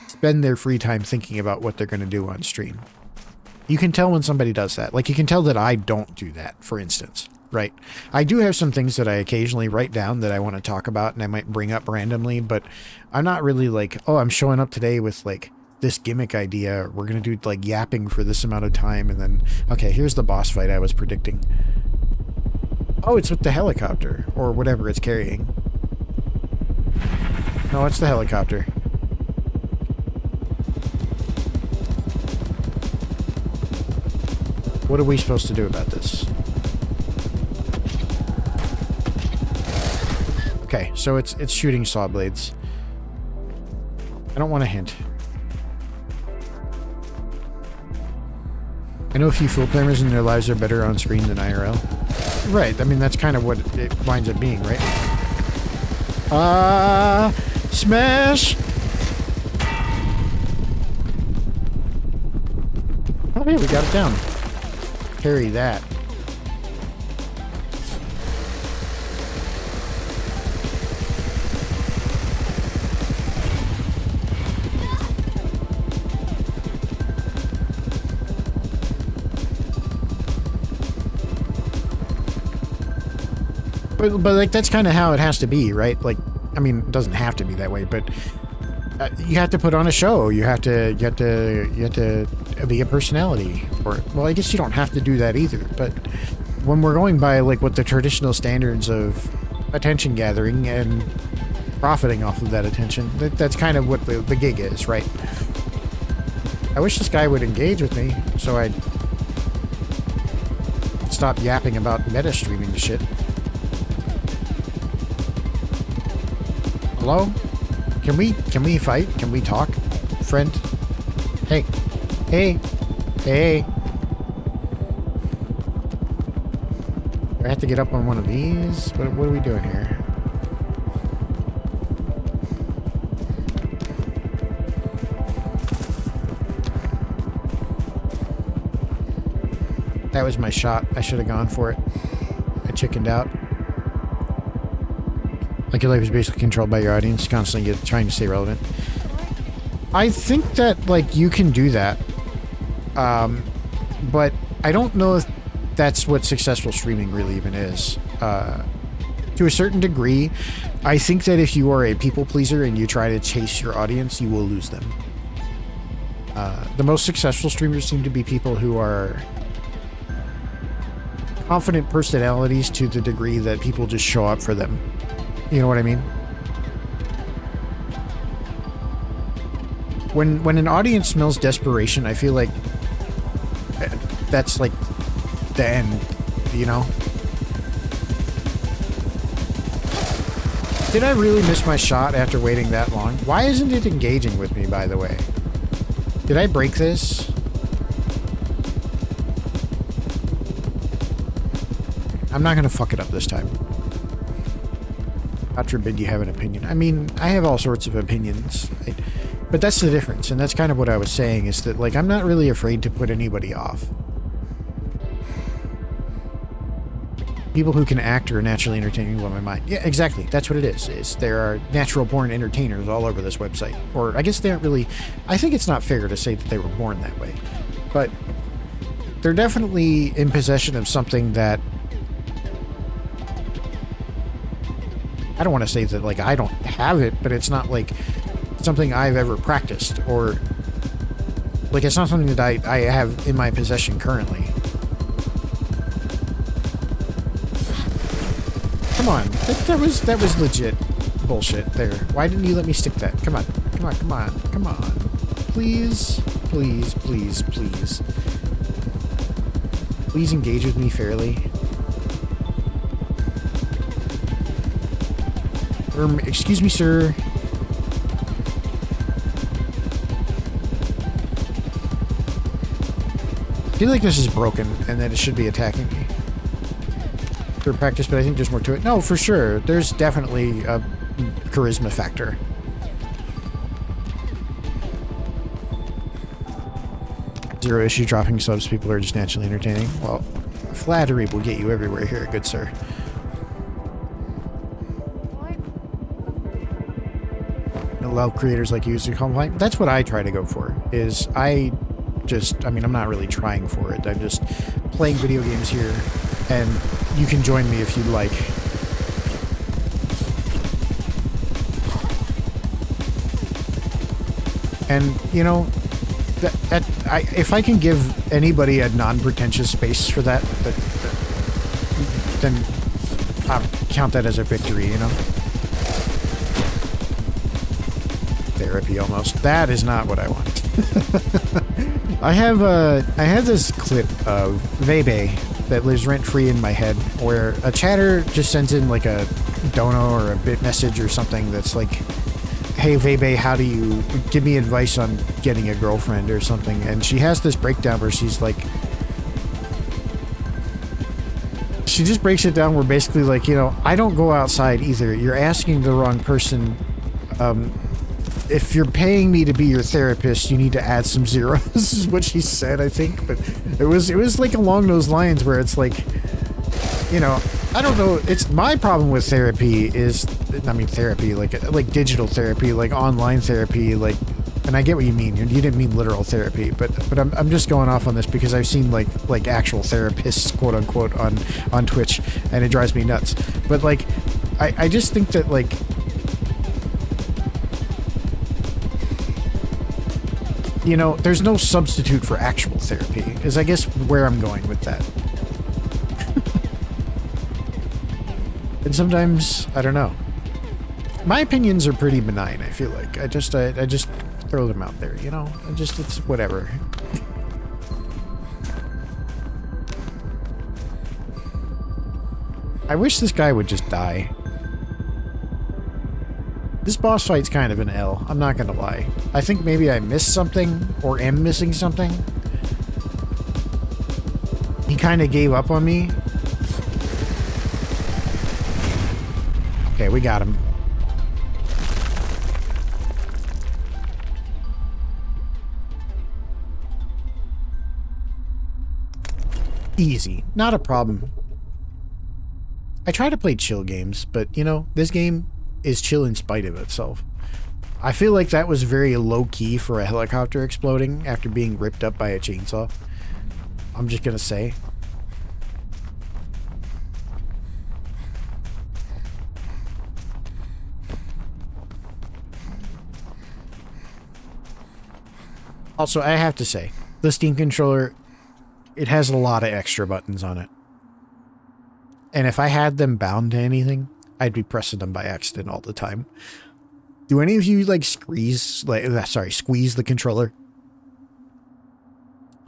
spend their free time thinking about what they're going to do on stream. You can tell when somebody does that. Like, you can tell that I don't do that, for instance. Right. I do have some things that I occasionally write down that I want to talk about and I might bring up randomly, but I'm not really like, oh, I'm showing up today with like this gimmick idea. We're going to do like yapping for this amount of time. And then, okay, here's the boss fight I was predicting. Oh, it's with the helicopter or whatever it's carrying. No, it's the helicopter. What are we supposed to do about this? Okay, so it's shooting saw blades. I don't want to hint. I know a few full timers and their lives are better on screen than IRL. Right, I mean that's kind of what it winds up being, right? Smash! Oh yeah, we got it down. Carry that. But like that's kind of how it has to be, right? Like, I mean, it doesn't have to be that way, but you have to put on a show. You have to be a personality. Or, well, I guess you don't have to do that either. But when we're going by like what the traditional standards of attention gathering and profiting off of that attention, that's kind of what the gig is, right? I wish this guy would engage with me so I'd stop yapping about meta streaming the shit. Hello? Can we fight? Can we talk? Friend? Hey. Hey. Hey. Do I have to get up on one of these? What are we doing here? That was my shot. I should have gone for it. I chickened out. Like your life is basically controlled by your audience, constantly trying to stay relevant. I think that, like, you can do that. But I don't know if that's what successful streaming really even is. To a certain degree, I think that if you are a people pleaser and you try to chase your audience, you will lose them. The most successful streamers seem to be people who are confident personalities to the degree that people just show up for them. You know what I mean? When an audience smells desperation, I feel like that's like the end, you know? Did I really miss my shot after waiting that long? Why isn't it engaging with me, by the way? Did I break this? I'm not gonna fuck it up this time. God forbid you have an opinion. I mean, I have all sorts of opinions, right? But that's the difference, and that's kind of what I was saying, is that, like, I'm not really afraid to put anybody off. People who can act or are naturally entertaining blow my mind. Yeah, exactly. That's what it is there are natural-born entertainers all over this website. Or, I guess they aren't really... I think it's not fair to say that they were born that way. But they're definitely in possession of something that... I don't want to say that, like, I don't have it, but it's not, like, something I've ever practiced, or, like, it's not something that I have in my possession currently. Come on, that was legit bullshit there. Why didn't you let me stick that? Come on, come on, come on, come on. Please, please, please, please. Please engage with me fairly. Excuse me, sir. I feel like this is broken and that it should be attacking me. for practice, but I think there's more to it. No, for sure. There's definitely a charisma factor. Zero issue dropping subs. People are just naturally entertaining. Well, flattery will get you everywhere here, good sir. Allow creators like you to complain. That's what I try to go for. I mean, I'm not really trying for it. I'm just playing video games here, and you can join me if you'd like. And, you know, if I can give anybody a non-pretentious space for that, then I'll count that as a victory, you know? Therapy, almost. That is not what I want. I have this clip of Vebe that lives rent-free in my head, where a chatter just sends in like a dono or a bit message or something that's like, hey Vebe, how do you give me advice on getting a girlfriend or something? And she has this breakdown where she's like, she just breaks it down where basically like, you know, I don't go outside either. You're asking the wrong person. If you're paying me to be your therapist, you need to add some zeros, is what she said, I think. But it was like along those lines where it's like, you know, I don't know. It's my problem with therapy is, I mean, therapy, like digital therapy, like online therapy, like, and I get what you mean. You didn't mean literal therapy, but I'm just going off on this because I've seen like actual therapists, quote unquote, on Twitch, and it drives me nuts. But like, I just think that like, you know, there's no substitute for actual therapy, is I guess where I'm going with that. And sometimes, I don't know. My opinions are pretty benign, I feel like. I just throw them out there, you know? It's whatever. I wish this guy would just die. This boss fight's kind of an L, I'm not gonna lie. I think maybe I missed something, or am missing something. He kind of gave up on me. Okay, we got him. Easy, not a problem. I try to play chill games, but you know, this game is chill in spite of itself. I feel like that was very low-key for a helicopter exploding after being ripped up by a chainsaw. I'm just gonna say. Also, I have to say, the Steam controller, it has a lot of extra buttons on it. And if I had them bound to anything, I'd be pressing them by accident all the time. Do any of you like squeeze the controller?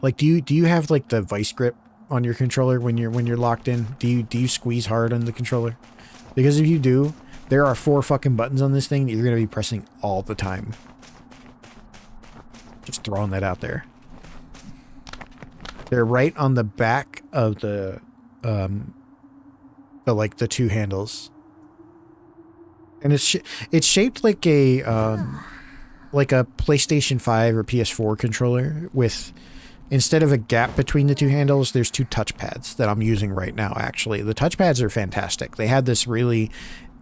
Like, do you have like the vice grip on your controller when you're locked in? Do you squeeze hard on the controller? Because if you do, there are 4 fucking buttons on this thing that you're gonna be pressing all the time. Just throwing that out there. They're right on the back of the like the 2 handles. And it's shaped like a PlayStation 5 or PS4 controller with, instead of a gap between the 2 handles, there's 2 touchpads that I'm using right now, actually. The touchpads are fantastic. They had this really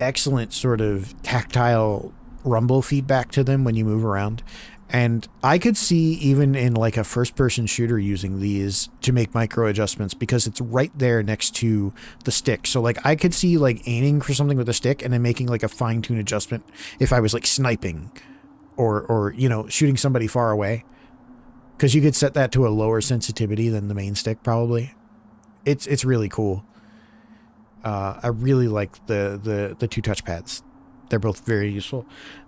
excellent sort of tactile rumble feedback to them when you move around. And I could see even in like a first-person shooter using these to make micro adjustments because it's right there next to the stick. So like I could see like aiming for something with a stick and then making like a fine-tune adjustment if I was like sniping or you know, shooting somebody far away. Because you could set that to a lower sensitivity than the main stick probably. It's really cool. I really like the 2 touchpads. They're both very useful.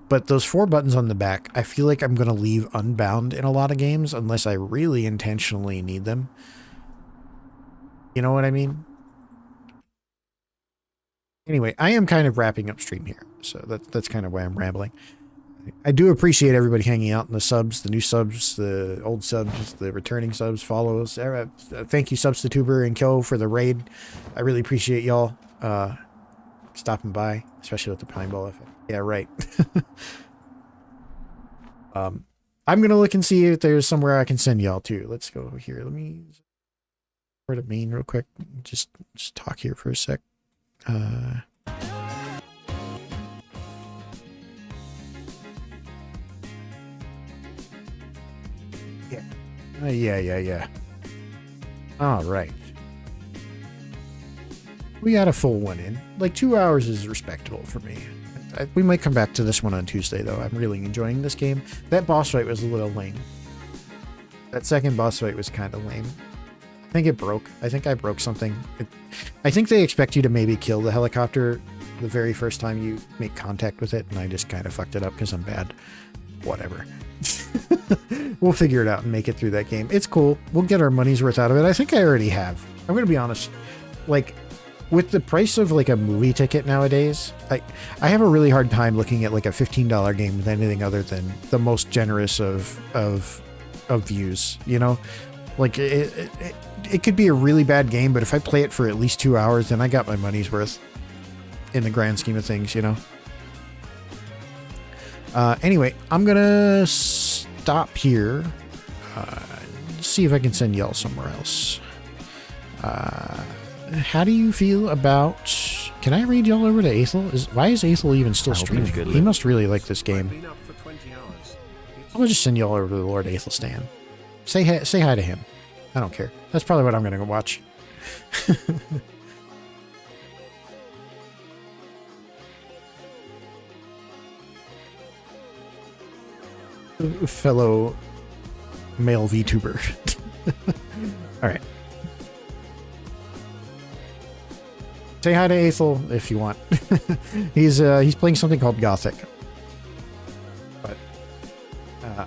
But those 4 buttons on the back, I feel like I'm going to leave unbound in a lot of games unless I really intentionally need them. You know what I mean? Anyway, I am kind of wrapping up stream here, so that's kind of why I'm rambling. I do appreciate everybody hanging out in the subs, the new subs, the old subs, the returning subs, follows. Thank you, Substituber and Kyo, for the raid. I really appreciate y'all stopping by, especially with the Pine Ball effect. Yeah, right. I'm gonna look and see if there's somewhere I can send y'all to. Let's go over here. Let me go to main real quick. Just talk here for a sec. Yeah. All right. We got a full one in. Like 2 hours is respectable for me. We might come back to this one on Tuesday, though. I'm really enjoying this game. That boss fight was a little lame. That second boss fight was kind of lame. I think it broke. I think I broke something. I think they expect you to maybe kill the helicopter the very first time you make contact with it, and I just kind of fucked it up because I'm bad. Whatever. We'll figure it out and make it through that game. It's cool. We'll get our money's worth out of it. I think I already have. I'm going to be honest. Like, with the price of like a movie ticket nowadays, I have a really hard time looking at like a $15 game with anything other than the most generous of views, you know? Like it could be a really bad game, but if I play it for at least 2 hours, then I got my money's worth in the grand scheme of things, you know? Anyway, I'm gonna stop here. See if I can send y'all somewhere else. How do you feel about... Can I read y'all over to Aethel? Why is Aethel even still streaming? He must really like this game. I'm gonna just send y'all over to the Lord Aethelstan. Say hi to him. I don't care. That's probably what I'm gonna go watch. Fellow male VTuber. All right. Say hi to Aethel if you want. He's playing something called Gothic. But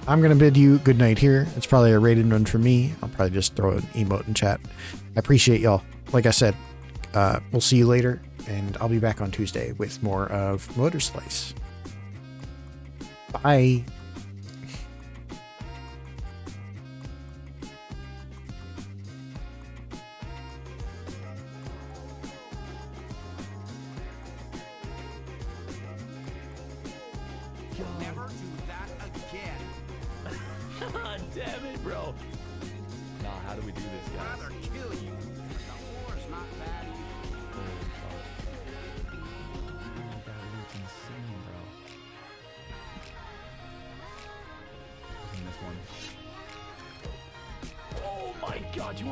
I'm gonna bid you good night here. It's probably a rated one for me. I'll probably just throw an emote in chat. I appreciate y'all. Like I said, we'll see you later, and I'll be back on Tuesday with more of Motor Slice. Bye. Damn it, bro. Nah, how do we do this, guys? Rather kill you. The war's not bad Oh my god, you